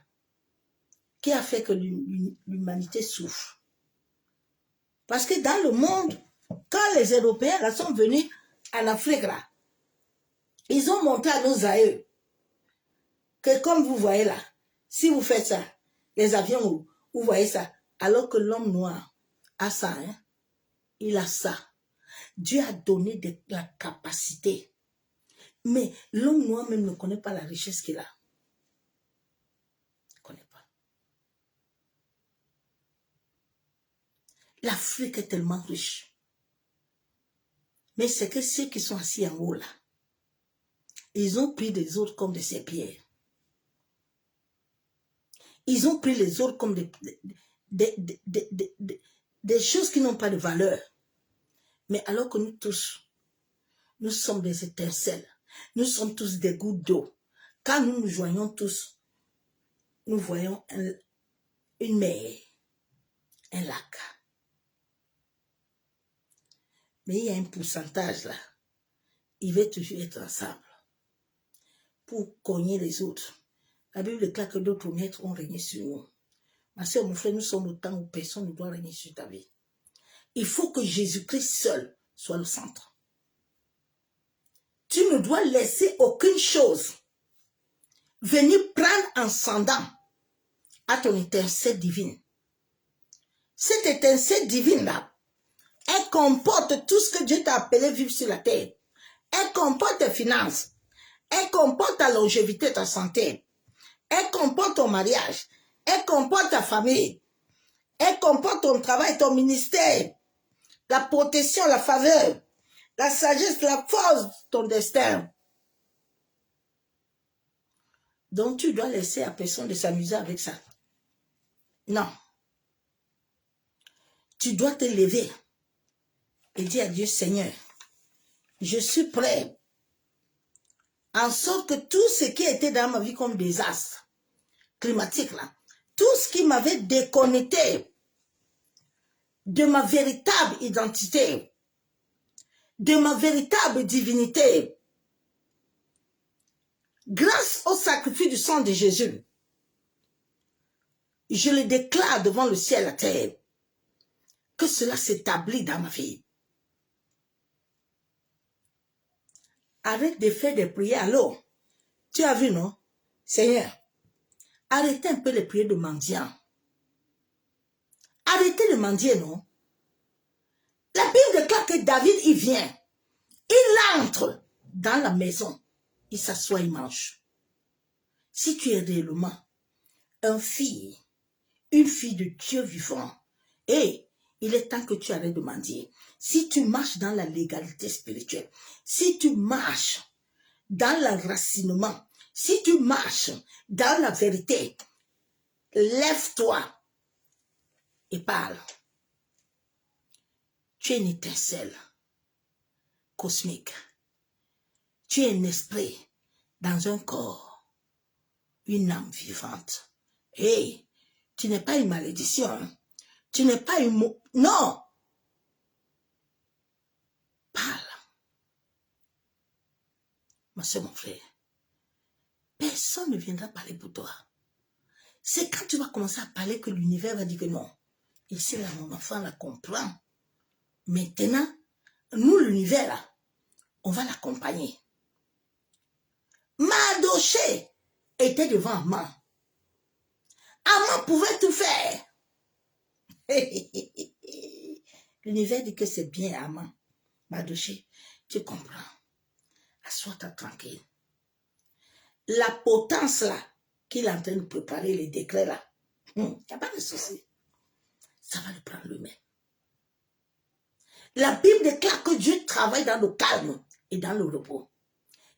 qui a fait que l'humanité souffre. Parce que dans le monde, quand les Européens là, sont venus en Afrique, là, ils ont montré à nos aïeux que comme vous voyez là, si vous faites ça, les avions, vous voyez ça, alors que l'homme noir a ça, hein, il a ça. Dieu a donné la capacité. Mais l'homme noir même ne connaît pas la richesse qu'il a. Il ne connaît pas. L'Afrique est tellement riche. Mais c'est que ceux qui sont assis en haut là, ils ont pris les autres comme des serpillères. Ils ont pris les autres comme des choses qui n'ont pas de valeur. Mais alors que nous tous, nous sommes des étincelles. Nous sommes tous des gouttes d'eau. Quand nous nous joignons tous, nous voyons une mer, un lac. Mais il y a un pourcentage là. Il va toujours être ensemble pour cogner les autres. La Bible déclare que d'autres maîtres ont régné sur nous. Ma soeur, mon frère, nous sommes au temps où personne ne doit régner sur ta vie. Il faut que Jésus-Christ seul soit le centre. Tu ne dois laisser aucune chose venir prendre en ascendant à ton étincelle divine. Cette étincelle divine-là, elle comporte tout ce que Dieu t'a appelé vivre sur la terre. Elle comporte tes finances. Elle comporte ta longévité, ta santé. Elle comporte ton mariage. Elle comporte ta famille. Elle comporte ton travail, ton ministère. La protection, la faveur. La sagesse, la force, ton destin. Donc tu dois laisser à personne de s'amuser avec ça. Non. Tu dois te lever et dire à Dieu, Seigneur, je suis prêt en sorte que tout ce qui était dans ma vie comme désastre climatique, là, tout ce qui m'avait déconnecté de ma véritable identité, de ma véritable divinité, grâce au sacrifice du sang de Jésus, je le déclare devant le ciel et la terre, que cela s'établit dans ma vie. Arrête de faire des prières. Alors, tu as vu, non? Seigneur, arrêtez un peu les prières de mendiants. Arrêtez de mendier, non? La Bible déclare que David, il vient. Il entre dans la maison. Il s'assoit, il mange. Si tu es réellement une fille de Dieu vivant, et il est temps que tu arrêtes de mendier. Si tu marches dans la légalité spirituelle, si tu marches dans l'enracinement, si tu marches dans la vérité, lève-toi et parle. Tu es une étincelle cosmique. Tu es un esprit dans un corps, une âme vivante. Hey, tu n'es pas une malédiction. Hein? Tu n'es pas une... Non! Parle. Ma soeur, mon frère, personne ne viendra parler pour toi. C'est quand tu vas commencer à parler que l'univers va dire que non. Et c'est là mon enfant la comprend. Maintenant, nous, l'univers, là, on va l'accompagner. Mardoché était devant Aman. Aman pouvait tout faire. L'univers dit que c'est bien, Aman. Mardoché, tu comprends. Assois-toi tranquille. La potence là, qu'il est en train de préparer, les décrets là, il n'y a pas de souci. Ça va le prendre lui-même. La Bible déclare que Dieu travaille dans le calme et dans le repos.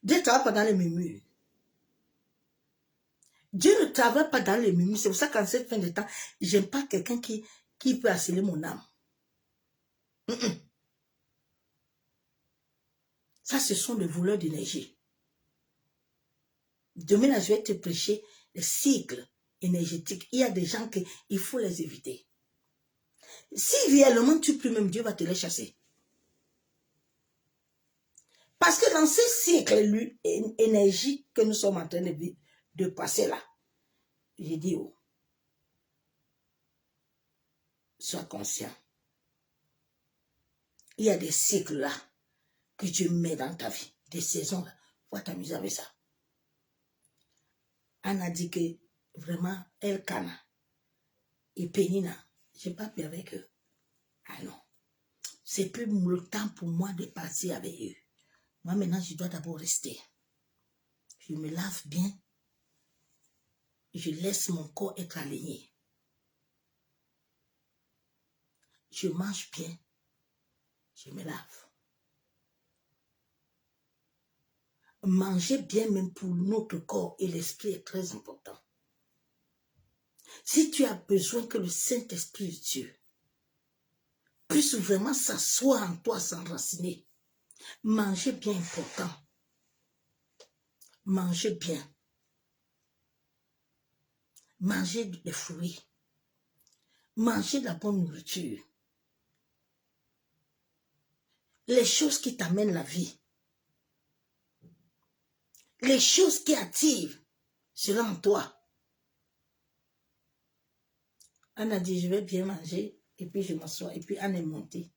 Dieu ne travaille pas dans les murmures. Dieu ne travaille pas dans les murmures. C'est pour ça qu'en cette fin de temps, je n'aime pas quelqu'un qui peut harceler mon âme. Ça, ce sont des voleurs d'énergie. Demain, là, je vais te prêcher les cycles énergétiques. Il y a des gens qu'il faut les éviter. Si réellement tu pries, même Dieu va te les chasser. Parce que dans ce cycle énergie que nous sommes en train de passer là, j'ai dit, oh, sois conscient. Il y a des cycles là que Dieu met dans ta vie, des saisons là. Faut t'amuser avec ça. Anne a dit que vraiment, Elkana et Pénina, je n'ai pas pu avec eux. Ah non, c'est plus le temps pour moi de passer avec eux. Moi maintenant, je dois d'abord rester. Je me lave bien. Je laisse mon corps être aligné. Je mange bien. Je me lave. Manger bien même pour notre corps et l'esprit est très important. Si tu as besoin que le Saint-Esprit de Dieu puisse vraiment s'asseoir en toi, s'enraciner, manger bien important. Manger bien. Manger des fruits. Manger de la bonne nourriture. Les choses qui t'amènent la vie. Les choses qui attirent cela en toi. Anne a dit, je vais bien manger, et puis je m'assois, et puis Anne est montée.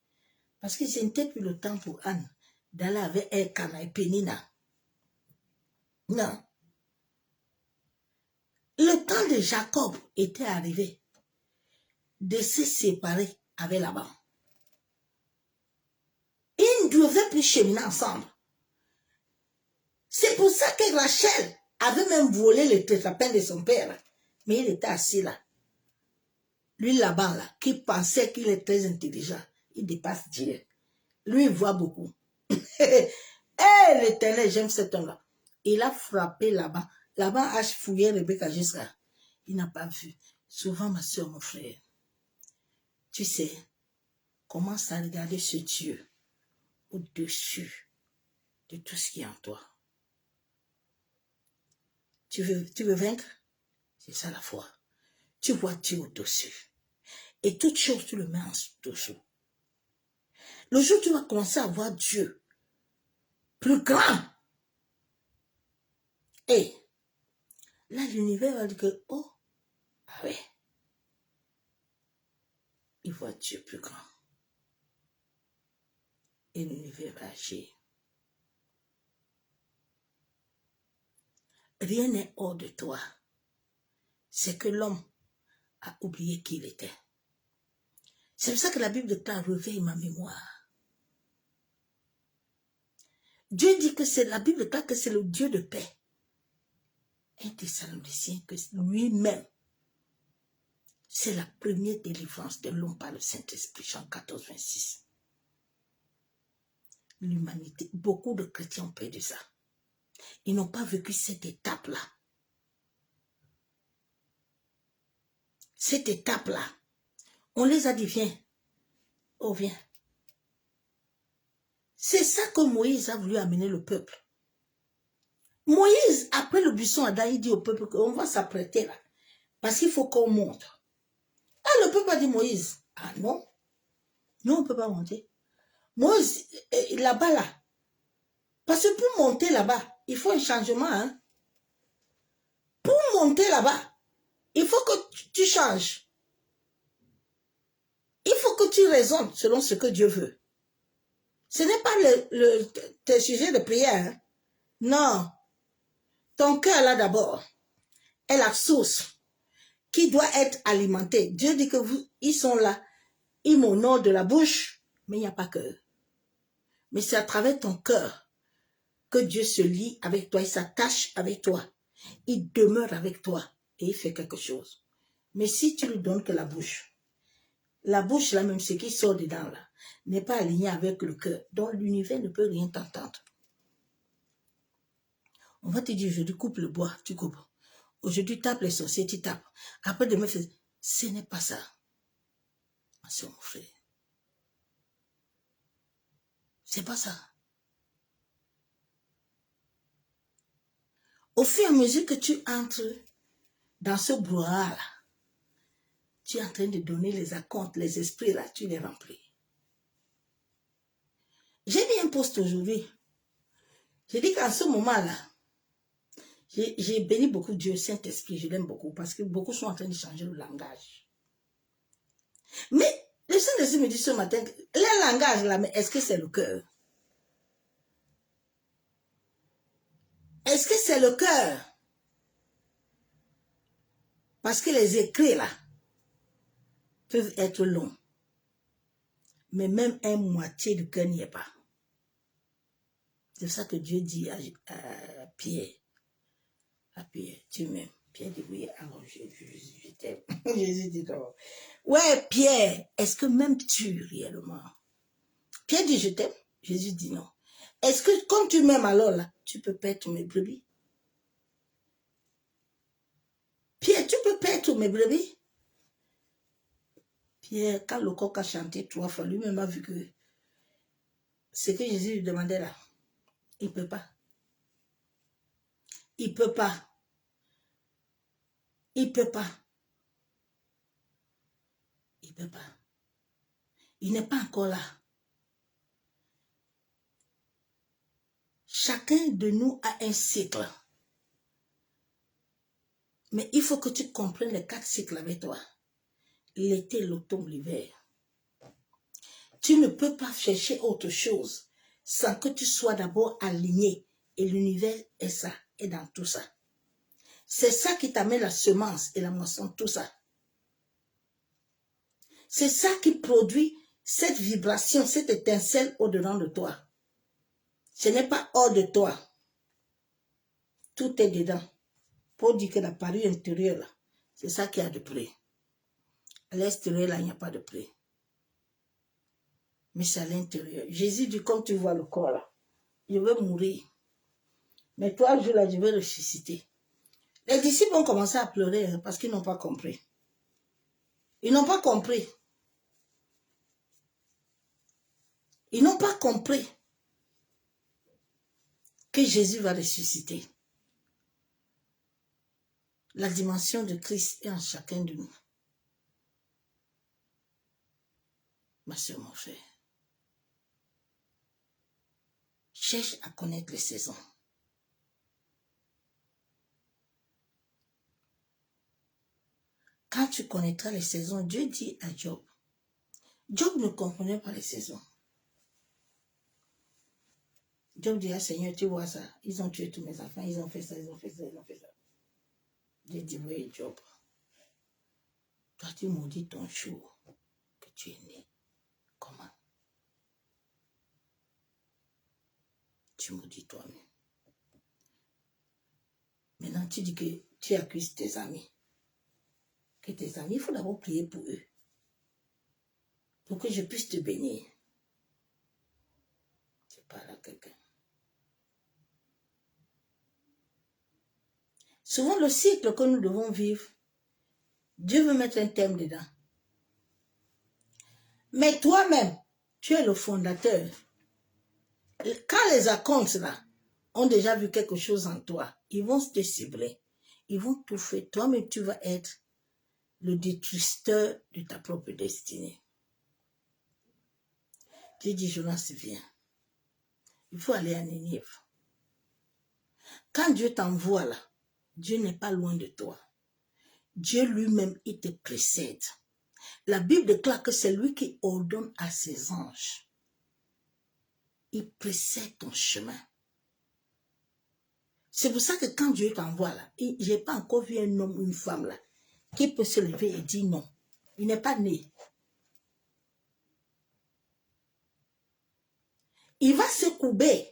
Parce que ce n'était plus le temps pour Anne d'aller avec Elkana et Pénina. Non. Le temps de Jacob était arrivé de se séparer avec Laban. Ils ne devaient plus cheminer ensemble. C'est pour ça que Rachel avait même volé le tétrapène de son père. Mais il était assis là. Lui là-bas, là, qui pensait qu'il est très intelligent, il dépasse Dieu. Lui, il voit beaucoup. L'Éternel, j'aime cet homme-là. Il a frappé là-bas. Là-bas a fouillé Rebecca jusqu'à... Il n'a pas vu. Souvent, ma soeur, mon frère, tu sais, commence à regarder ce Dieu au-dessus de tout ce qui est en toi. Tu veux vaincre? C'est ça la foi. Tu vois Dieu au-dessus. Et toute chose, tu le mets en dessous. Le jour où tu vas commencer à voir Dieu plus grand. Et là, l'univers va dire que, oh, ah ouais, il voit Dieu plus grand. Et l'univers va agir. Rien n'est hors de toi. C'est que l'homme a oublié qui il était. C'est pour ça que la Bible déclare, réveille ma mémoire. Dieu dit que c'est, la Bible déclare que c'est le Dieu de paix. Un Thessalonicien que lui-même, c'est la première délivrance de l'homme par le Saint-Esprit, Jean 14, 26. L'humanité, beaucoup de chrétiens ont perdu ça. Ils n'ont pas vécu cette étape-là. Cette étape-là, on les a dit, viens, oh viens. C'est ça que Moïse a voulu amener le peuple. Moïse, après le buisson Adam, il dit au peuple qu'on va s'apprêter là. Parce qu'il faut qu'on monte. Ah, le peuple a dit Moïse, ah non, nous on ne peut pas monter. Moïse, là-bas là, parce que pour monter là-bas, il faut un changement. Hein? Pour monter là-bas, il faut que tu changes. Il faut que tu raisonnes selon ce que Dieu veut. Ce n'est pas tes sujets de prière. Hein? Non. Ton cœur là d'abord est la source qui doit être alimentée. Dieu dit que ils sont là. Ils m'honorent de la bouche, mais il n'y a pas cœur. Mais c'est à travers ton cœur que Dieu se lie avec toi, il s'attache avec toi, il demeure avec toi et il fait quelque chose. Mais si tu lui donnes que la bouche là même, ce qui sort dedans là, n'est pas aligné avec le cœur, donc l'univers ne peut rien t'entendre. On va te dire, aujourd'hui coupe le bois, tu coupes. Aujourd'hui tape les sorciers, tu tapes. Après demain, ce n'est pas ça. C'est mon frère. C'est pas ça. Au fur et à mesure que tu entres dans ce brouhaha-là, tu es en train de donner les acomptes, les esprits là, tu les remplis. J'ai mis un post aujourd'hui. J'ai dit qu'en ce moment-là, j'ai béni beaucoup Dieu, Saint-Esprit, je l'aime beaucoup parce que beaucoup sont en train de changer le langage. Mais le Saint-Esprit me dit ce matin, le langage là, mais est-ce que c'est le cœur? Est-ce que c'est le cœur? Parce que les écrits là peuvent être longs. Mais même un moitié du cœur n'y est pas. C'est ça que Dieu dit à Pierre. À Pierre, tu m'aimes. Pierre dit oui, alors je t'aime. Jésus dit non. Ouais, Pierre, est-ce que même tu réellement? Pierre dit je t'aime. Jésus dit non. Est-ce que quand tu m'aimes alors là, tu peux perdre mes brebis? Pierre, tu peux perdre mes brebis? Pierre, quand le coq a chanté 3 fois, lui-même a vu que ce que Jésus lui demandait là, il ne peut pas. Il ne peut pas. Il ne peut pas. Il ne peut pas. Il n'est pas encore là. Chacun de nous a un cycle. Mais il faut que tu comprennes les 4 cycles avec toi. L'été, l'automne, l'hiver. Tu ne peux pas chercher autre chose sans que tu sois d'abord aligné. Et l'univers est ça, est dans tout ça. C'est ça qui t'amène la semence et la moisson, tout ça. C'est ça qui produit cette vibration, cette étincelle au-dedans de toi. Ce n'est pas hors de toi. Tout est dedans. Pour dire que la parure intérieure, là, c'est ça qui a de prix. À l'extérieur, là, il n'y a pas de prix. Mais c'est à l'intérieur. Jésus dit, comme tu vois le corps, là, je vais mourir. Mais 3 jours, là, je vais ressusciter. Les disciples ont commencé à pleurer hein, parce qu'ils n'ont pas compris. Ils n'ont pas compris. Ils n'ont pas compris que Jésus va ressusciter. La dimension de Christ est en chacun de nous. Ma soeur, mon frère. Cherche à connaître les saisons. Quand tu connaîtras les saisons, Dieu dit à Job. Job ne comprenait pas les saisons. Job dit à Seigneur, tu vois ça, ils ont tué tous mes enfants, ils ont fait ça, ils ont fait ça, ils ont fait ça. Dieu dit, oui, Job, toi tu maudis ton jour que tu es né. Comment? Tu maudis toi-même. Maintenant, tu dis que tu accuses tes amis. Que tes amis, il faut d'abord prier pour eux. Pour que je puisse te bénir. Tu parles à quelqu'un. Souvent, le cycle que nous devons vivre, Dieu veut mettre un thème dedans. Mais toi-même, tu es le fondateur. Quand les acomptes là ont déjà vu quelque chose en toi, ils vont te cibler. Ils vont tout faire. Toi-même, tu vas être le détruisteur de ta propre destinée. Dieu dit, Jonas, viens. Il faut aller à Ninive. Quand Dieu t'envoie là, Dieu n'est pas loin de toi. Dieu lui-même, il te précède. La Bible déclare que c'est lui qui ordonne à ses anges. Il précède ton chemin. C'est pour ça que quand Dieu t'envoie là, je n'ai pas encore vu un homme ou une femme là, qui peut se lever et dire non. Il n'est pas né. Il va se courber.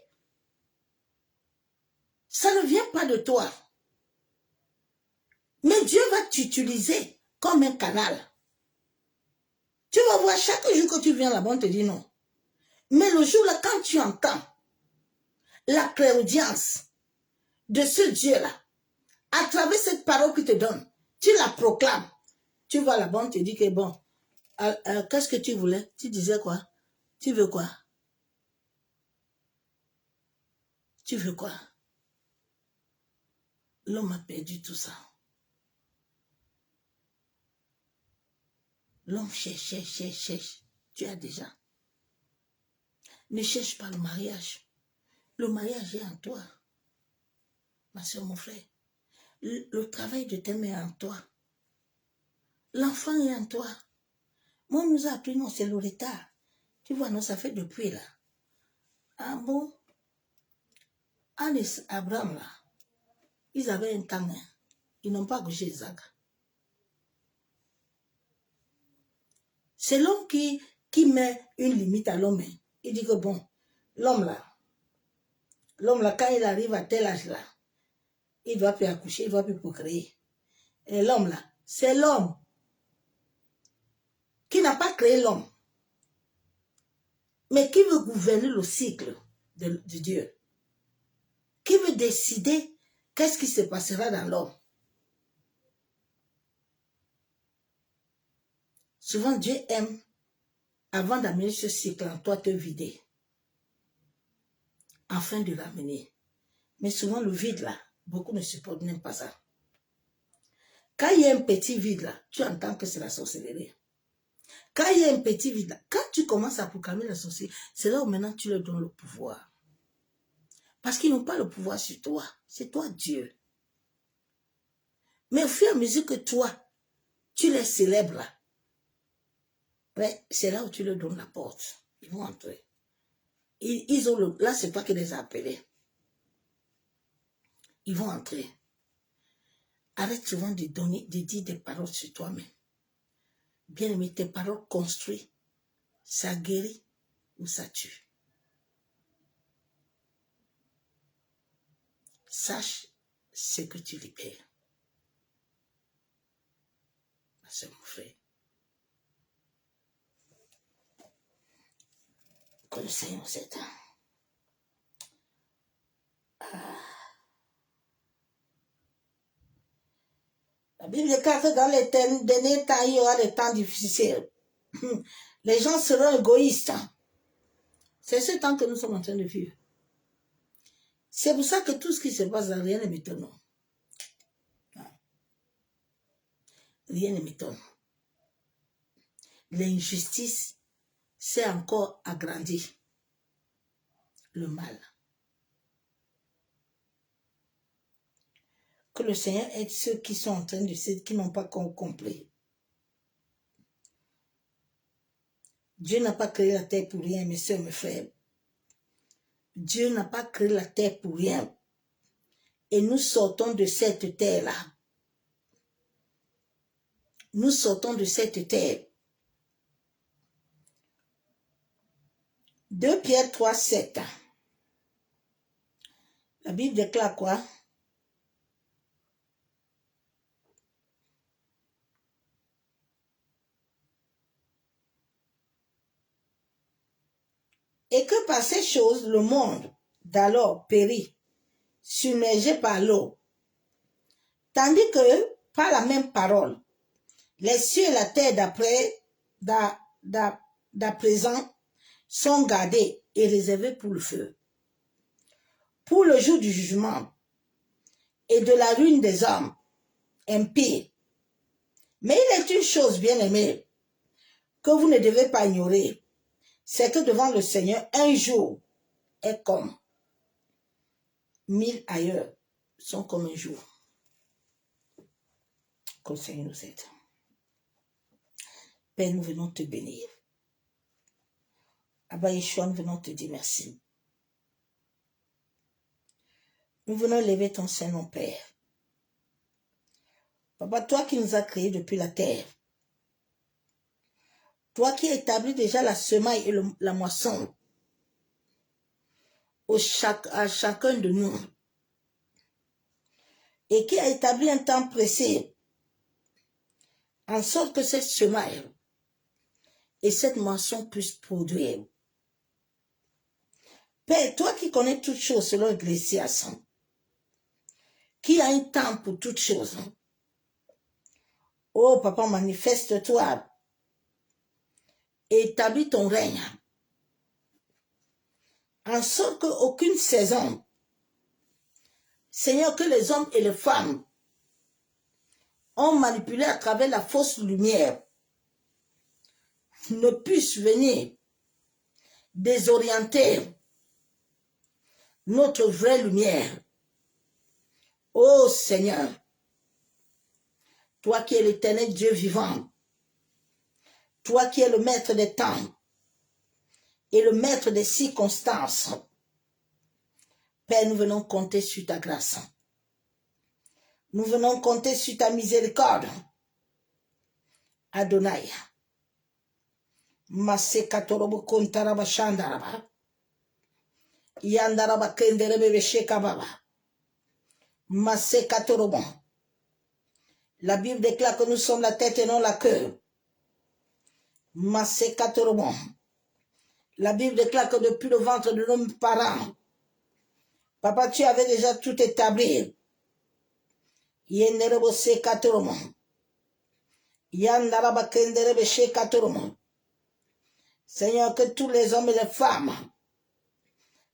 Ça ne vient pas de toi. Mais Dieu va t'utiliser comme un canal. Tu vas voir chaque jour que tu viens là-bas, on te dit non. Mais le jour là, quand tu entends la clairaudience de ce Dieu-là, à travers cette parole qu'il te donne, tu la proclames. Tu vas là-bas, on te dit que bon, qu'est-ce que tu voulais? Tu disais quoi? Tu veux quoi? Tu veux quoi? L'homme a perdu tout ça. L'homme cherche. Tu as déjà. Ne cherche pas le mariage. Le mariage est en toi. Ma soeur, mon frère. Le travail de tes mains est en toi. L'enfant est en toi. Moi, on nous a appris, non, c'est le retard. Tu vois, non, ça fait depuis là. Ah bon? Anne et Abraham, là, ils avaient un temps. Hein. Ils n'ont pas couché Isaac. C'est l'homme qui met une limite à l'homme. Il dit que bon, l'homme là, quand il arrive à tel âge là, il ne va plus accoucher, il ne va plus procréer. Et l'homme là, c'est l'homme qui n'a pas créé l'homme, mais qui veut gouverner le cycle de Dieu, qui veut décider qu'est-ce qui se passera dans l'homme. Souvent, Dieu aime, avant d'amener ce cycle en toi, te vider, afin de l'amener. Mais souvent, le vide là, beaucoup ne supportent même pas ça. Quand il y a un petit vide là, tu entends que c'est la sorcellerie. Quand il y a un petit vide là, quand tu commences à proclamer la sorcellerie, c'est là où maintenant tu leur donnes le pouvoir. Parce qu'ils n'ont pas le pouvoir sur toi. C'est toi Dieu. Mais au fur et à mesure que toi, tu les célèbres là, ouais, c'est là où tu leur donnes la porte. Ils vont entrer. Ils ont là, c'est toi qui les as appelés. Ils vont entrer. Arrête souvent de dire des paroles sur toi-même. Bien aimé, tes paroles construisent. Ça guérit ou ça tue. Sache ce que tu libères. C'est mon frère. Que le Seigneur s'éteint. La Bible déclare que dans les derniers temps, il y aura des temps difficiles. Les gens seront égoïstes. C'est ce temps que nous sommes en train de vivre. C'est pour ça que tout ce qui se passe là, rien ne m'étonne. Rien ne m'étonne. L'injustice s'est encore agrandie. Le mal. Que le Seigneur aide ceux qui sont en train de céder, qui n'ont pas compris. Dieu n'a pas créé la terre pour rien, mes soeurs, mes frères. Dieu n'a pas créé la terre pour rien. Et nous sortons de cette terre-là. Nous sortons de cette terre. 2 Pierre 3, 7. La Bible déclare quoi? Et que par ces choses, le monde d'alors périt, submergé par l'eau. Tandis que, par la même parole, les cieux et la terre d'à présent sont gardés et réservés pour le feu, pour le jour du jugement et de la ruine des hommes impies. Mais il est une chose, bien-aimée, que vous ne devez pas ignorer, c'est que devant le Seigneur, un jour est comme 1000 ailleurs sont comme un jour. Que le Seigneur nous aide. Père, nous venons te bénir. Abba Yeshua, nous venons te dire merci. Nous venons lever ton Saint-Nom, Père. Papa, toi qui nous as créés depuis la terre, toi qui as établi déjà la semaille et la moisson à chacun de nous, et qui a établi un temps précis, en sorte que cette semaille et cette moisson puissent produire. Père, toi qui connais toutes choses selon Ecclésias, qui a un temps pour toutes choses, oh papa, manifeste-toi et établis ton règne, en sorte qu'aucune saison, Seigneur, que les hommes et les femmes ont manipulé à travers la fausse lumière, ne puisse venir désorienter notre vraie lumière. Ô Seigneur, toi qui es l'éternel Dieu vivant, toi qui es le maître des temps et le maître des circonstances, Père, nous venons compter sur ta grâce. Nous venons compter sur ta miséricorde. Adonai. Masekatorobo kontaraba shandaraba. Yandaraba kenderebe beshekababa. Masekatorobo. La Bible déclare que nous sommes la tête et non la queue. Masekatorobo. La Bible déclare que depuis le ventre de nos parents, Papa, tu avais déjà tout établi. Yenderebo sekatorobo. Yandaraba kenderebe shekatorobo. Seigneur, que tous les hommes et les femmes,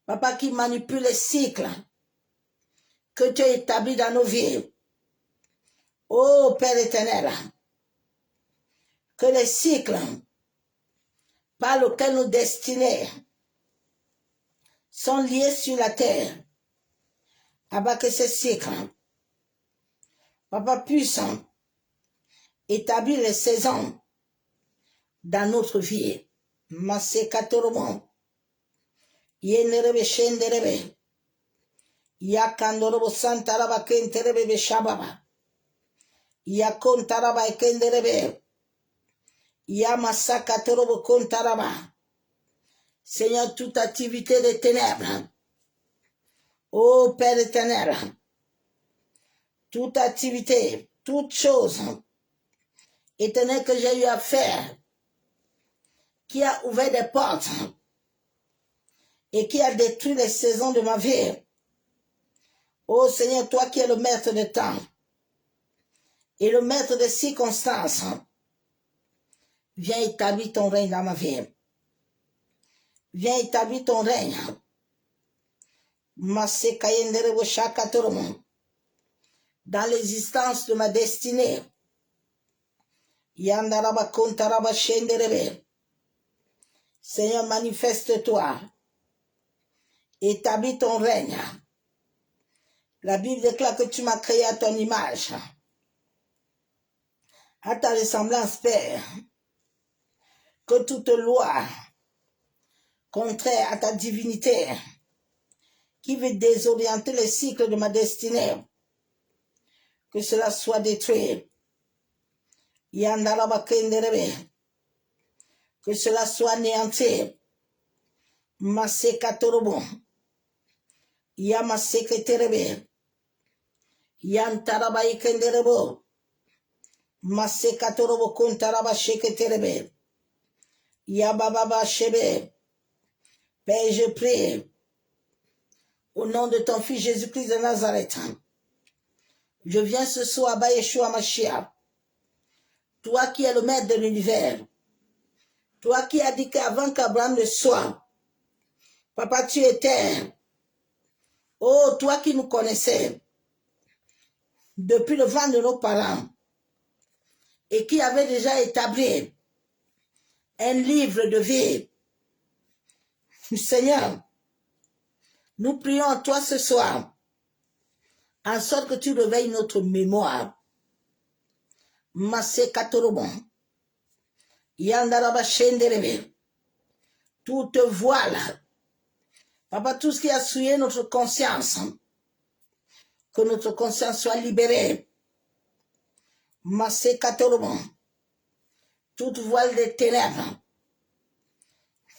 Papa, qui manipulent les cycles que tu as établis dans nos vies, ô Père éternel, que les cycles par lesquels nos destinées sont liés sur la terre, Papa, que ces cycles, Papa, puissent établir les saisons dans notre vie. Masekatoromo. Yenerebe shenderebe. Yakandorobo santaraba kenterebe beshababa. Yakontaraba ekenderebe. Yamasakatorobo kontaraba. Seigneur, toute activité des ténèbres. Ô Père éternel. Toute activité, toute chose éternelle que j'ai eu à faire, qui a ouvert des portes et qui a détruit les saisons de ma vie. Ô Seigneur, toi qui es le maître des temps et le maître des circonstances, viens établir ton règne dans ma vie. Viens établir ton règne. Dans l'existence de ma destinée. Yandaraba kontaraba shenderebe. Seigneur, manifeste-toi. Établis ton règne. La Bible déclare que tu m'as créé à ton image. À ta ressemblance, Père. Que toute loi contraire à ta divinité qui veut désorienter les cycles de ma destinée, que cela soit détruit. Yandaraba kenderebe. Que cela soit anéanti. Masekatorobo. Yamaseketerebe. Yantaraba ikenderebo. Masekatorobo kontaraba sheketerebe. Yabababa shebe. Père, je prie au nom de ton Fils Jésus-Christ de Nazareth. Je viens ce soir, Ba Yeshua Mashiach. Toi qui es le maître de l'univers. Toi qui as dit qu'avant qu'Abraham ne soit, Papa, tu étais. Oh, toi qui nous connaissais depuis le ventre de nos parents et qui avait déjà établi un livre de vie. Seigneur, nous prions à toi ce soir, en sorte que tu réveilles notre mémoire. Masse Katorobon, Yandaraba Shenderebe, toute voile, Papa, tout ce qui a souillé notre conscience, que notre conscience soit libérée. Masse Katorobon, toute voile des ténèbres,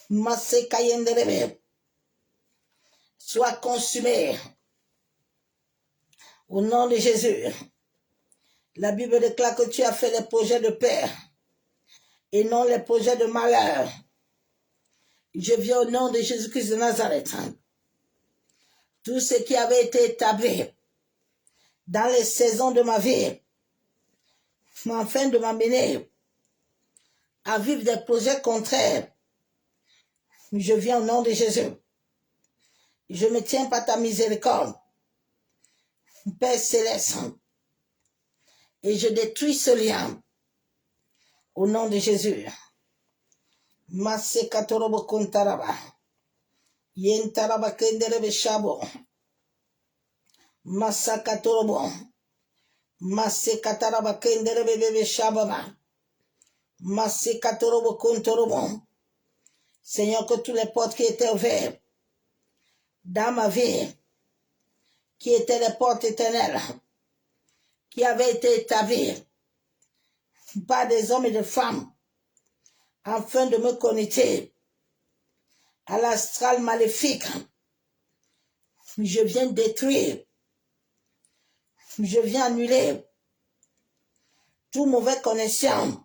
Masse Kayenderebe, soit consumée. Au nom de Jésus. La Bible déclare que tu as fait les projets de paix et non les projets de malheur. Je viens au nom de Jésus-Christ de Nazareth. Tout ce qui avait été établi dans les saisons de ma vie, afin de m'amener à vivre des projets contraires, je viens au nom de Jésus. Je me tiens par ta miséricorde, Père céleste, et je détruis ce lien au nom de Jésus. Masse katorobo kontaraba. Yentaraba kenderebe shabo. Massa katorobo. Masse kataraba kenderebe bebe shababa. Masse katorobo kontorobo. Seigneur, que toutes les portes qui étaient ouvertes dans ma vie, qui étaient les portes éternelles, qui avaient été établies par des hommes et des femmes, afin de me connecter à l'astral maléfique, je viens détruire, je viens annuler tout mauvais connexion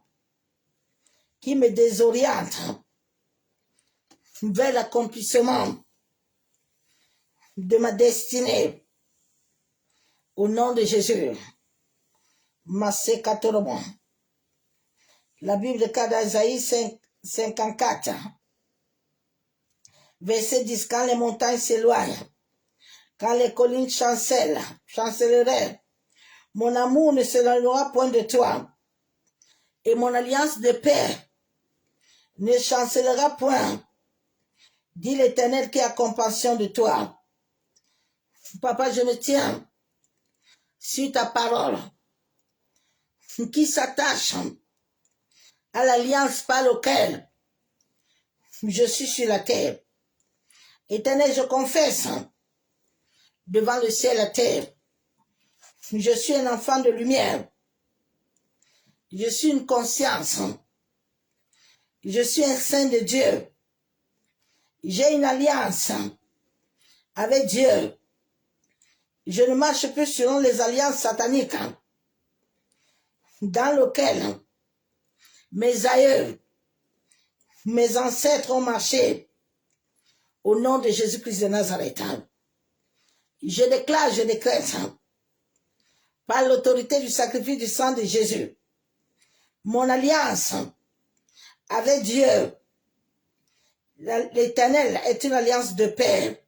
qui me désoriente vers l'accomplissement de ma destinée. Au nom de Jésus. Masse Katorobon. La Bible de d'Isaïe 54. Verset 10. Quand les montagnes s'éloignent, quand les collines chancelleraient, mon amour ne s'éloignera point de toi, et mon alliance de paix ne chancellera point, dit l'Éternel qui a compassion de toi. Papa, je me tiens sur ta parole qui s'attache à l'alliance par laquelle je suis sur la terre. Éternel, je confesse devant le ciel et la terre, je suis un enfant de lumière, je suis une conscience, je suis un saint de Dieu, j'ai une alliance avec Dieu. Je ne marche plus selon les alliances sataniques dans lesquelles mes aïeux, mes ancêtres ont marché au nom de Jésus-Christ de Nazareth. Je déclare, je décrète, par l'autorité du sacrifice du sang de Jésus, mon alliance avec Dieu, l'Éternel, est une alliance de paix,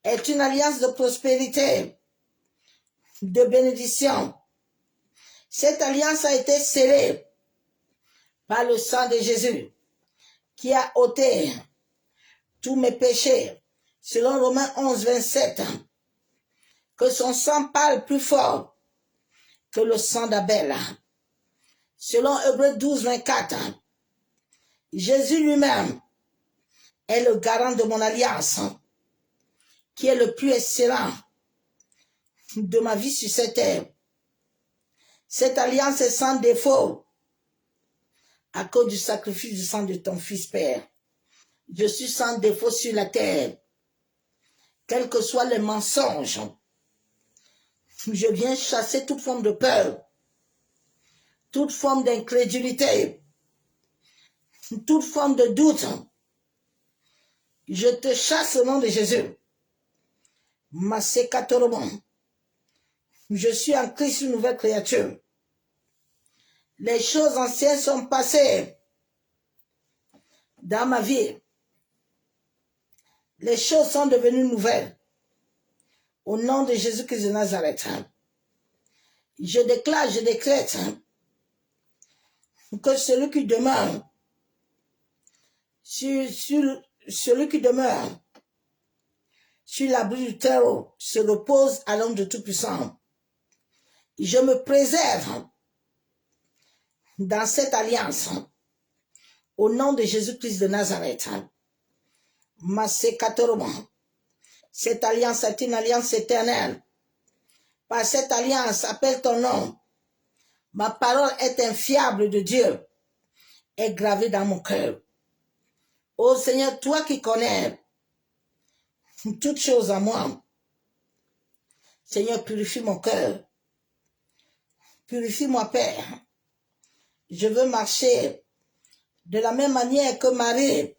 est une alliance de prospérité, de bénédiction. Cette alliance a été scellée par le sang de Jésus, qui a ôté tous mes péchés, selon Romains 11, 27, que son sang parle plus fort que le sang d'Abel. Selon Hébreux 12, 24, Jésus lui-même est le garant de mon alliance, qui est le plus excellent de ma vie sur cette terre. Cette alliance est sans défaut à cause du sacrifice du sang de ton Fils, Père. Je suis sans défaut sur la terre. Quels que soient les mensonges, je viens chasser toute forme de peur, toute forme d'incrédulité, toute forme de doute. Je te chasse au nom de Jésus. Masse Katorobon. Je suis en Christ une nouvelle créature. Les choses anciennes sont passées dans ma vie. Les choses sont devenues nouvelles. Au nom de Jésus-Christ de Nazareth. Je déclare, je décrète que celui qui demeure celui qui demeure sur l'abri du terreau se repose à l'ombre de Tout-Puissant. Je me préserve dans cette alliance au nom de Jésus-Christ de Nazareth. Cette alliance est une alliance éternelle. Par cette alliance, appelle ton nom. Ma parole est infiable de Dieu, est gravée dans mon cœur. Ô Seigneur, toi qui connais toutes choses en moi, Seigneur, purifie mon cœur. Purifie-moi, Père. Je veux marcher de la même manière que Marie,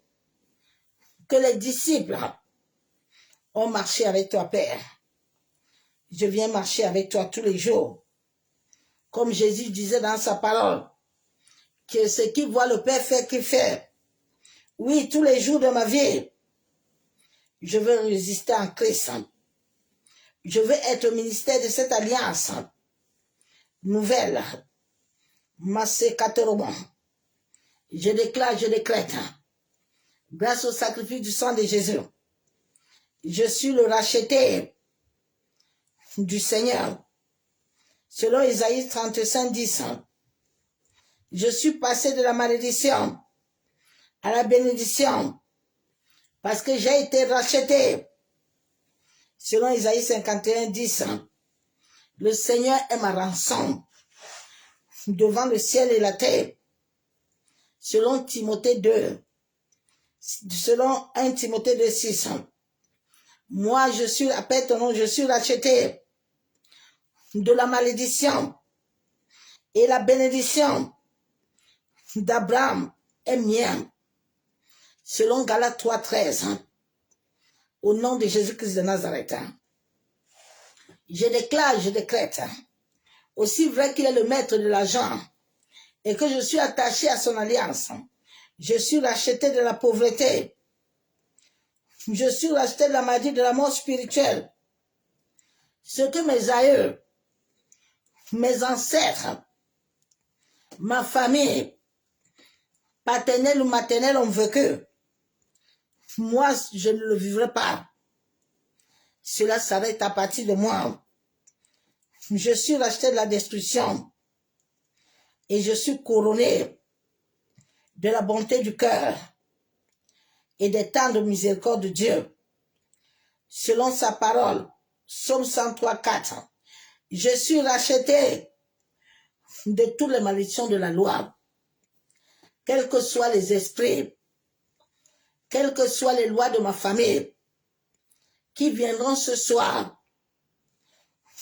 que les disciples ont marché avec toi, Père. Je viens marcher avec toi tous les jours. Comme Jésus disait dans sa parole, que ce qui voit le Père faire, qu'il fait. Oui, tous les jours de ma vie, je veux résister en Christ. Je veux être au ministère de cette alliance nouvelle. Je déclare, je décrète, grâce au sacrifice du sang de Jésus, je suis le racheté du Seigneur. Selon Isaïe 35, 10, je suis passé de la malédiction à la bénédiction parce que j'ai été racheté. Selon Isaïe 51, 10, le Seigneur est ma rançon devant le ciel et la terre. Selon Timothée 2, selon 1 Timothée 2, 6, moi je suis, appelle ton nom, je suis racheté de la malédiction et la bénédiction d'Abraham est mienne. Selon Galates 3, 13, au nom de Jésus-Christ de Nazareth, je déclare, je décrète, aussi vrai qu'il est le maître de l'argent et que je suis attaché à son alliance, je suis racheté de la pauvreté, je suis racheté de la maladie, de la mort spirituelle. Ce que mes aïeux, mes ancêtres, ma famille, paternelle ou maternelle ont vécu, moi je ne le vivrai pas. Cela s'arrête à partir de moi. Je suis racheté de la destruction et je suis couronné de la bonté du cœur et des temps de miséricorde de Dieu. Selon sa parole, Psaume 103, 4, je suis racheté de toutes les malédictions de la loi, quels que soient les esprits, quelles que soient les lois de ma famille, qui viendront ce soir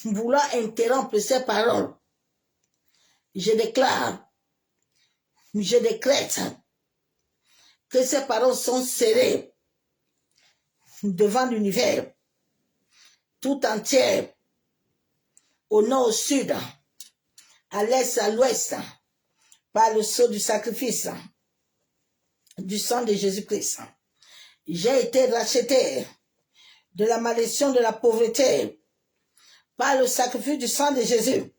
vouloir interrompre ces paroles. Je déclare, je décrète que ces paroles sont scellées devant l'univers tout entier, au nord, au sud, à l'est, à l'ouest, par le sceau du sacrifice du sang de Jésus-Christ. J'ai été racheté de la malédiction de la pauvreté par le sacrifice du sang de Jésus,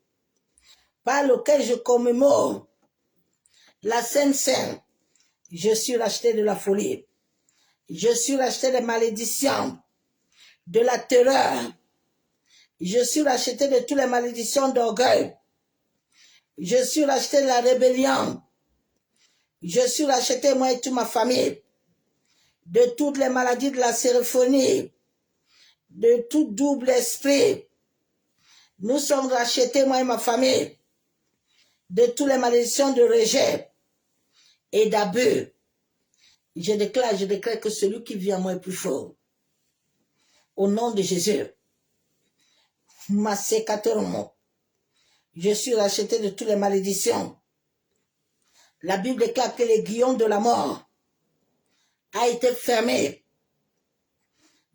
par lequel je commémore la Sainte Seine. Je suis racheté de la folie. Je suis racheté des malédictions, de la terreur. Je suis racheté de toutes les malédictions d'orgueil. Je suis racheté de la rébellion. Je suis racheté, moi et toute ma famille, de toutes les maladies de la céréphonie, de tout double esprit. Nous sommes rachetés, moi et ma famille, de toutes les malédictions de rejet et d'abus. Je déclare que celui qui vit en moi est plus fort. Au nom de Jésus, je suis racheté de toutes les malédictions. La Bible déclare que l'aiguillon de la mort a été fermé.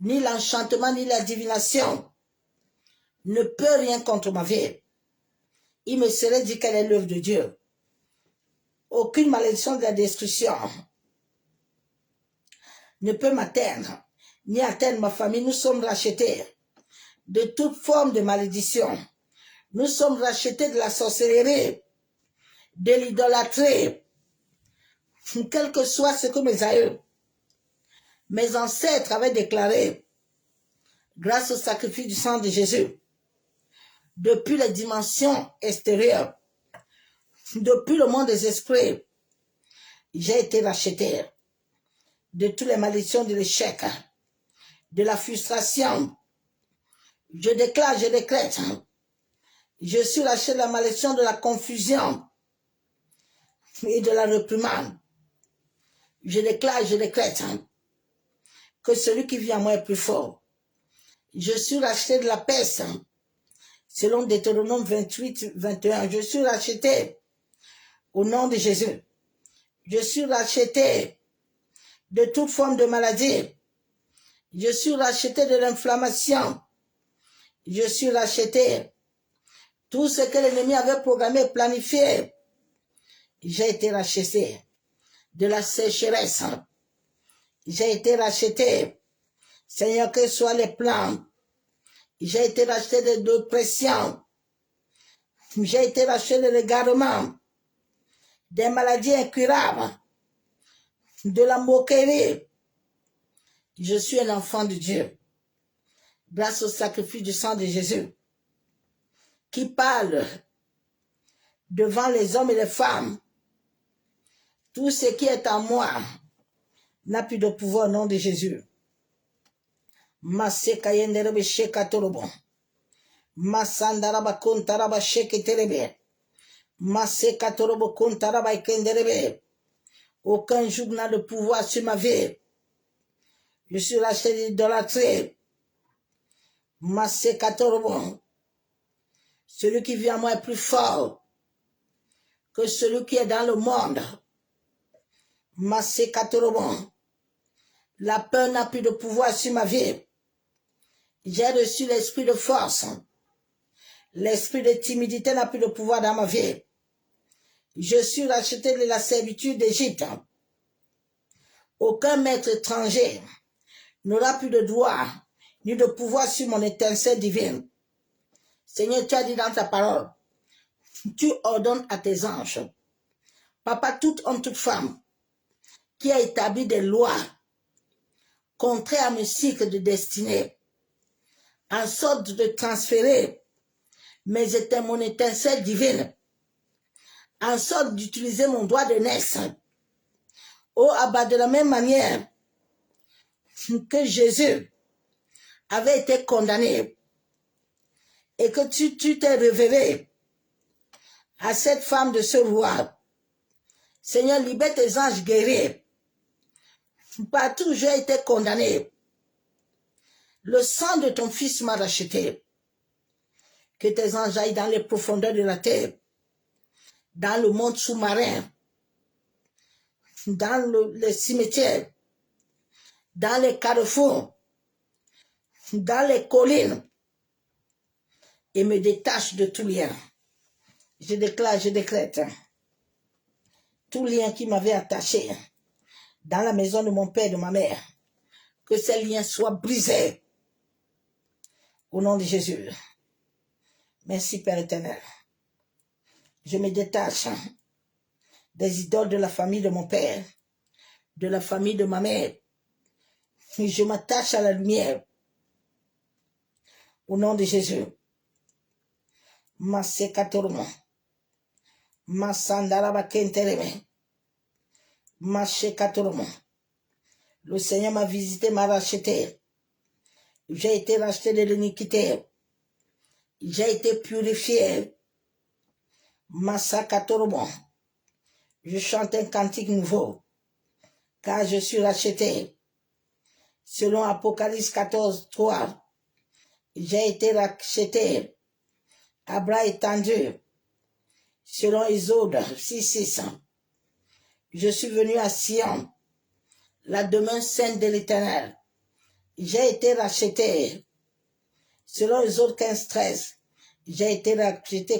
Ni l'enchantement, ni la divination ne peut rien contre ma vie. Il me serait dit qu'elle est l'œuvre de Dieu. Aucune malédiction de la destruction ne peut m'atteindre, ni atteindre ma famille. Nous sommes rachetés de toute forme de malédiction. Nous sommes rachetés de la sorcellerie, de l'idolâtrie, quel que soit ce que mes ancêtres avaient déclaré, grâce au sacrifice du sang de Jésus, depuis les dimensions extérieures, depuis le monde des esprits, j'ai été racheté de toutes les malédictions de l'échec, de la frustration. Je déclare, je décrète, je suis racheté de la malédiction de la confusion et de la réprimande. Je déclare, je décrète que celui qui vit en moi est plus fort. Je suis racheté de la peste, selon Deutéronome 28, 21. Je suis racheté au nom de Jésus. Je suis racheté de toute forme de maladie. Je suis racheté de l'inflammation. Je suis racheté. Tout ce que l'ennemi avait programmé, planifié, j'ai été racheté. De la sécheresse, j'ai été racheté. Seigneur, que soient les plans. J'ai été racheté de l'oppression. J'ai été racheté de l'égarement, des maladies incurables, de la moquerie. Je suis un enfant de Dieu, grâce au sacrifice du sang de Jésus, qui parle devant les hommes et les femmes. Tout ce qui est en moi n'a plus de pouvoir au nom de Jésus. Masekayenderebe shekatorobo. Masandaraba kontaraba sheketerebe. Masekatorobo kontaraba ikenderebe. Aucun joug n'a de pouvoir sur ma vie. Je suis racheté d'idolâtrie. Masekatorobo. Celui qui vit en moi est plus fort que celui qui est dans le monde. Masekatorobo. La peur n'a plus de pouvoir sur ma vie. J'ai reçu l'esprit de force. L'esprit de timidité n'a plus de pouvoir dans ma vie. Je suis racheté de la servitude d'Égypte. Aucun maître étranger n'aura plus de droit ni de pouvoir sur mon étincelle divine. Seigneur, tu as dit dans ta parole, tu ordonnes à tes anges, Papa, toute homme, toute femme, qui a établi des lois contraires à mes cycles de destinée, en sorte de transférer mon étincelle divine, en sorte d'utiliser mon droit de naissance. Oh, Abba, de la même manière que Jésus avait été condamné et que tu t'es révélé à cette femme de ce roi. Seigneur, libère tes anges guerriers. Partout où j'ai été condamné, le sang de ton fils m'a racheté. Que tes anges aillent dans les profondeurs de la terre, dans le monde sous-marin, dans les cimetières, dans les carrefours, dans les collines, et me détachent de tout lien. Je déclare, je décrète, tout lien qui m'avait attaché dans la maison de mon père et de ma mère, que ces liens soient brisés au nom de Jésus. Merci Père éternel. Je me détache des idoles de la famille de mon père, de la famille de ma mère. Et je m'attache à la lumière au nom de Jésus. Masekatormo. Masandaraba kentereme. Mashekatormo. Le Seigneur m'a visité, m'a racheté. J'ai été racheté de l'iniquité. J'ai été purifié. Masakatormo. Je chante un cantique nouveau, car je suis racheté. Selon Apocalypse 14, 3, j'ai été racheté à bras étendus. Selon Exode 6, 6, je suis venu à Sion, la demeure sainte de l'Éternel. J'ai été racheté. Selon les autres 15, 13, j'ai été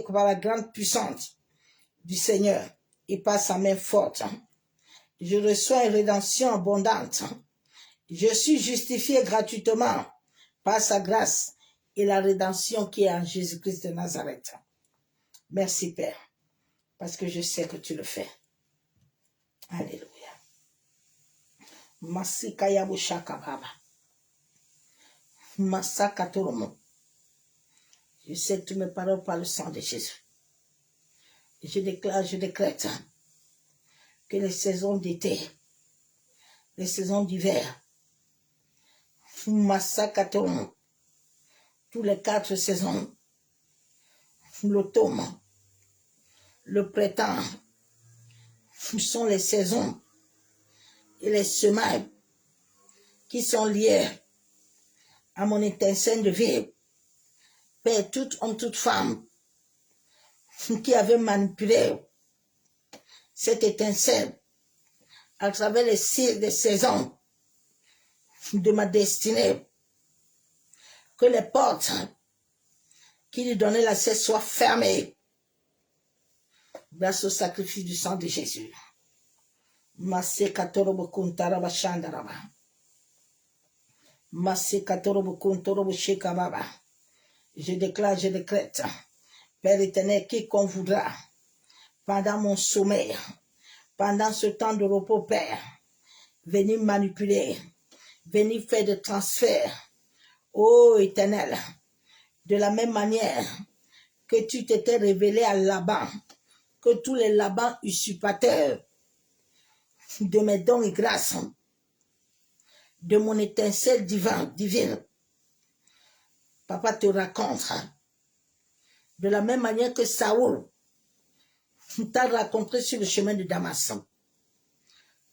par la grande puissance du Seigneur et par sa main forte. Je reçois une rédemption abondante. Je suis justifié gratuitement par sa grâce et la rédemption qui est en Jésus-Christ de Nazareth. Merci Père, parce que je sais que tu le fais. Alléluia. Masika bushaka baba. Masaka toromo. Je sais que tu me parles par le sang de Jésus. Et je déclare, je décrète que les saisons d'été, les saisons d'hiver, Masaka toromo, tous les 4 saisons, l'automne, le printemps, sont les saisons et les semaines qui sont liées à mon étincelle de vie. Père, tout homme, toute femme qui avait manipulé cette étincelle à travers les saisons de ma destinée, que les portes qui lui donnaient l'accès soient fermées grâce au sacrifice du sang de Jésus. Je déclare, je décrète, Père éternel, quiconque voudra, pendant mon sommeil, pendant ce temps de repos, Père, venir manipuler, venir faire des transferts, ô éternel, de la même manière que tu t'étais révélé à Laban, que tous les Labans usurpateurs de mes dons et grâces, de mon étincelle divine, Papa te raconte, de la même manière que Saoul t'a rencontré sur le chemin de Damas.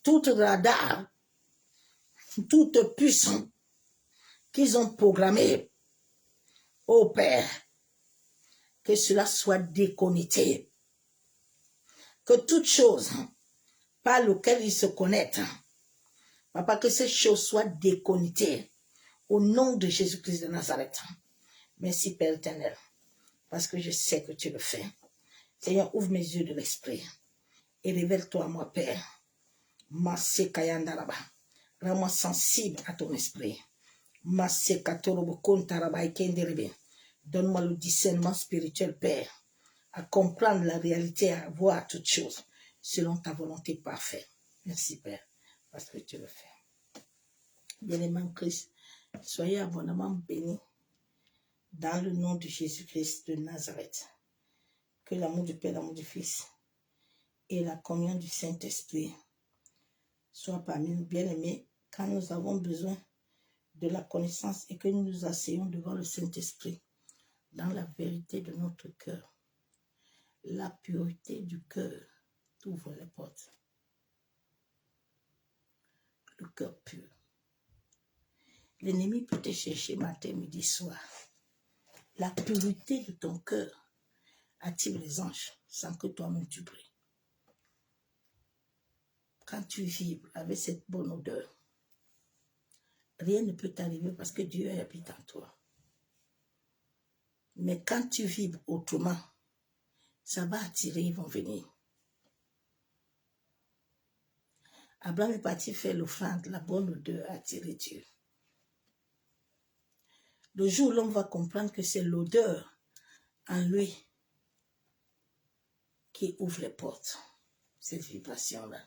Toute radar, toute puissance qu'ils ont programmée, ô Père, que cela soit déconnecté. Que toute chose par laquelle ils se connectent, Papa, que ces choses soient déconnectées au nom de Jésus-Christ de Nazareth. Merci Père éternel, parce que je sais que tu le fais. Seigneur, ouvre mes yeux de l'esprit et révèle-toi à moi, Père. Rends-moi sensible à ton esprit. Donne-moi le discernement spirituel, Père, à comprendre la réalité, à voir toutes choses selon ta volonté parfaite. Merci, Père, parce que tu le fais. Bien-aimé en Christ, soyez abondamment bénis dans le nom de Jésus-Christ de Nazareth. Que l'amour du Père, l'amour du Fils et la communion du Saint-Esprit soient parmi nous, bien-aimés, quand nous avons besoin de la connaissance et que nous nous asseyons devant le Saint-Esprit dans la vérité de notre cœur. La pureté du cœur ouvre les portes. Le cœur pur. L'ennemi peut te chercher matin, midi, soir. La pureté de ton cœur attire les anges sans que toi-même tu pries. Quand tu vibres avec cette bonne odeur, rien ne peut t'arriver parce que Dieu habite en toi. Mais quand tu vibres autrement, ça va attirer, ils vont venir. Abraham est parti faire l'offrande, la bonne odeur a attiré Dieu. Le jour où l'homme va comprendre que c'est l'odeur en lui qui ouvre les portes, cette vibration-là,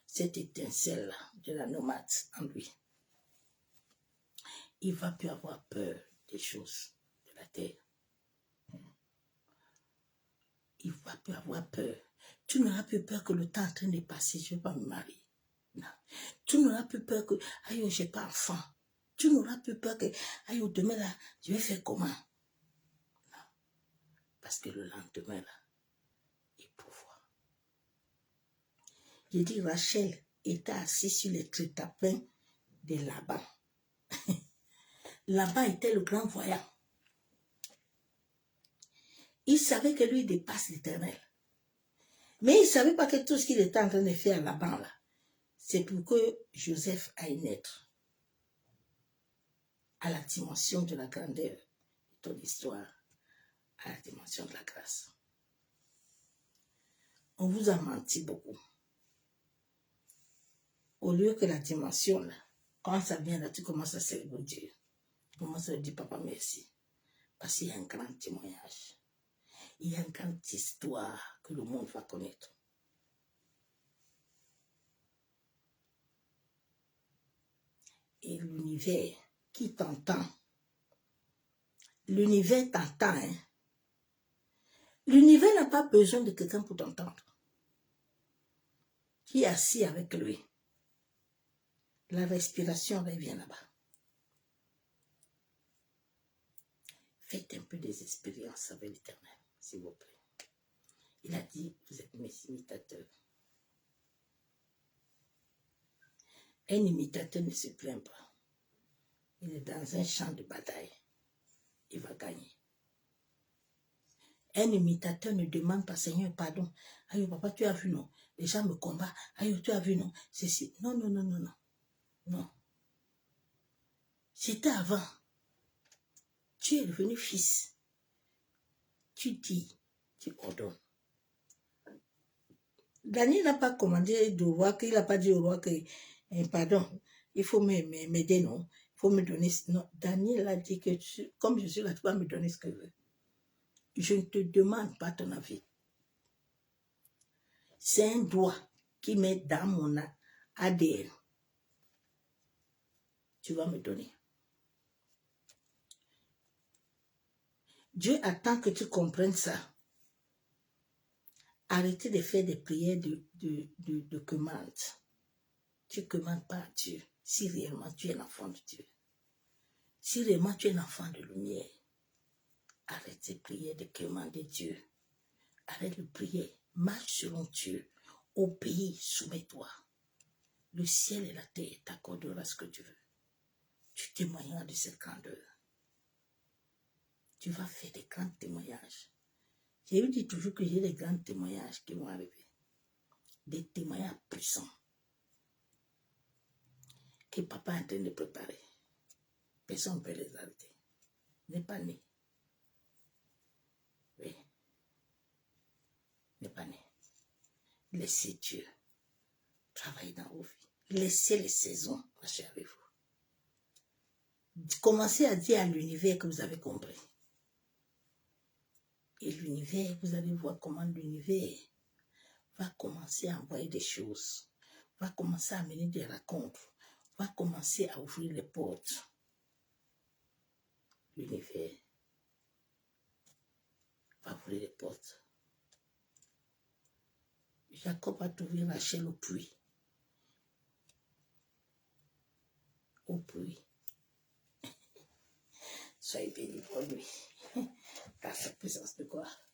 cette étincelle-là de la nomade en lui, il ne va plus avoir peur des choses de la terre. Il ne va plus avoir peur. Tu n'auras plus peur que le temps est en train de passer, je ne vais pas me marier. Non. Tu n'auras plus peur que, aïe, je n'ai pas enfant. Tu n'auras plus peur que, aïe, demain là, je vais faire comment? Non. Parce que le lendemain là, il pourvoit. J'ai dit, Rachel était assise sur les trétapins de Laban. Laban était le grand voyant. Il savait que lui dépasse l'Éternel. Mais il ne savait pas que tout ce qu'il était en train de faire à Laban là, c'est pour que Joseph aille naître à la dimension de la grandeur ton histoire à la dimension de la grâce. On vous a menti beaucoup. Au lieu que la dimension, là, quand ça vient là, tu commences à célébrer Dieu. Tu commences à dire, papa, merci. Parce qu'il y a un grand témoignage. Il y a une grande histoire que le monde va connaître. Et l'univers qui t'entend, l'univers t'entend. Hein? L'univers n'a pas besoin de quelqu'un pour t'entendre. Tu es assis avec lui. La respiration revient là-bas. Faites un peu des expériences avec l'Éternel, s'il vous plaît. Il a dit, vous êtes mes imitateurs. Un imitateur ne se plaint pas. Il est dans un champ de bataille. Il va gagner. Un imitateur ne demande pas, Seigneur, pardon. Aïe, papa, tu as vu, non? Les gens me combattent. Aïe, tu as vu, non? Ceci. Non, non, non, non, non. Non. C'était avant. Tu es devenu fils. Tu dis, tu ordonnes. Daniel n'a pas commandé de roi, qu'il n'a pas dit au roi que, pardon, il faut m'aider, non? Il faut me donner. Non, Daniel a dit que, comme je suis là, tu vas me donner ce que je veux. Je ne te demande pas ton avis. C'est un doigt qui met dans mon ADN. Tu vas me donner. Dieu attend que tu comprennes ça. Arrêtez de faire des prières de commande. Tu ne commandes pas à Dieu si réellement tu es l'enfant de Dieu. Si réellement tu es l'enfant de lumière, arrête de prier de commander Dieu. Arrête de prier. Marche selon Dieu. Obéis, soumets-toi. Le ciel et la terre t'accorderont ce que tu veux. Tu témoigneras de cette grandeur. Tu vas faire des grands témoignages. J'ai dit toujours que j'ai des grands témoignages qui vont arriver. Des témoignages puissants. Que papa est en train de préparer. Personne ne peut les arrêter. N'est pas né. Oui. N'est pas né. Laissez Dieu travailler dans vos vies. Laissez les saisons marcher avec vous. Commencez à dire à l'univers que vous avez compris. Et l'univers, vous allez voir comment l'univers va commencer à envoyer des choses, va commencer à amener des rencontres, va commencer à ouvrir les portes. L'univers va ouvrir les portes. Jacob a trouvé Rachel au puits. Au puits. Soyez bénis pour lui. Par sa présence de gloire.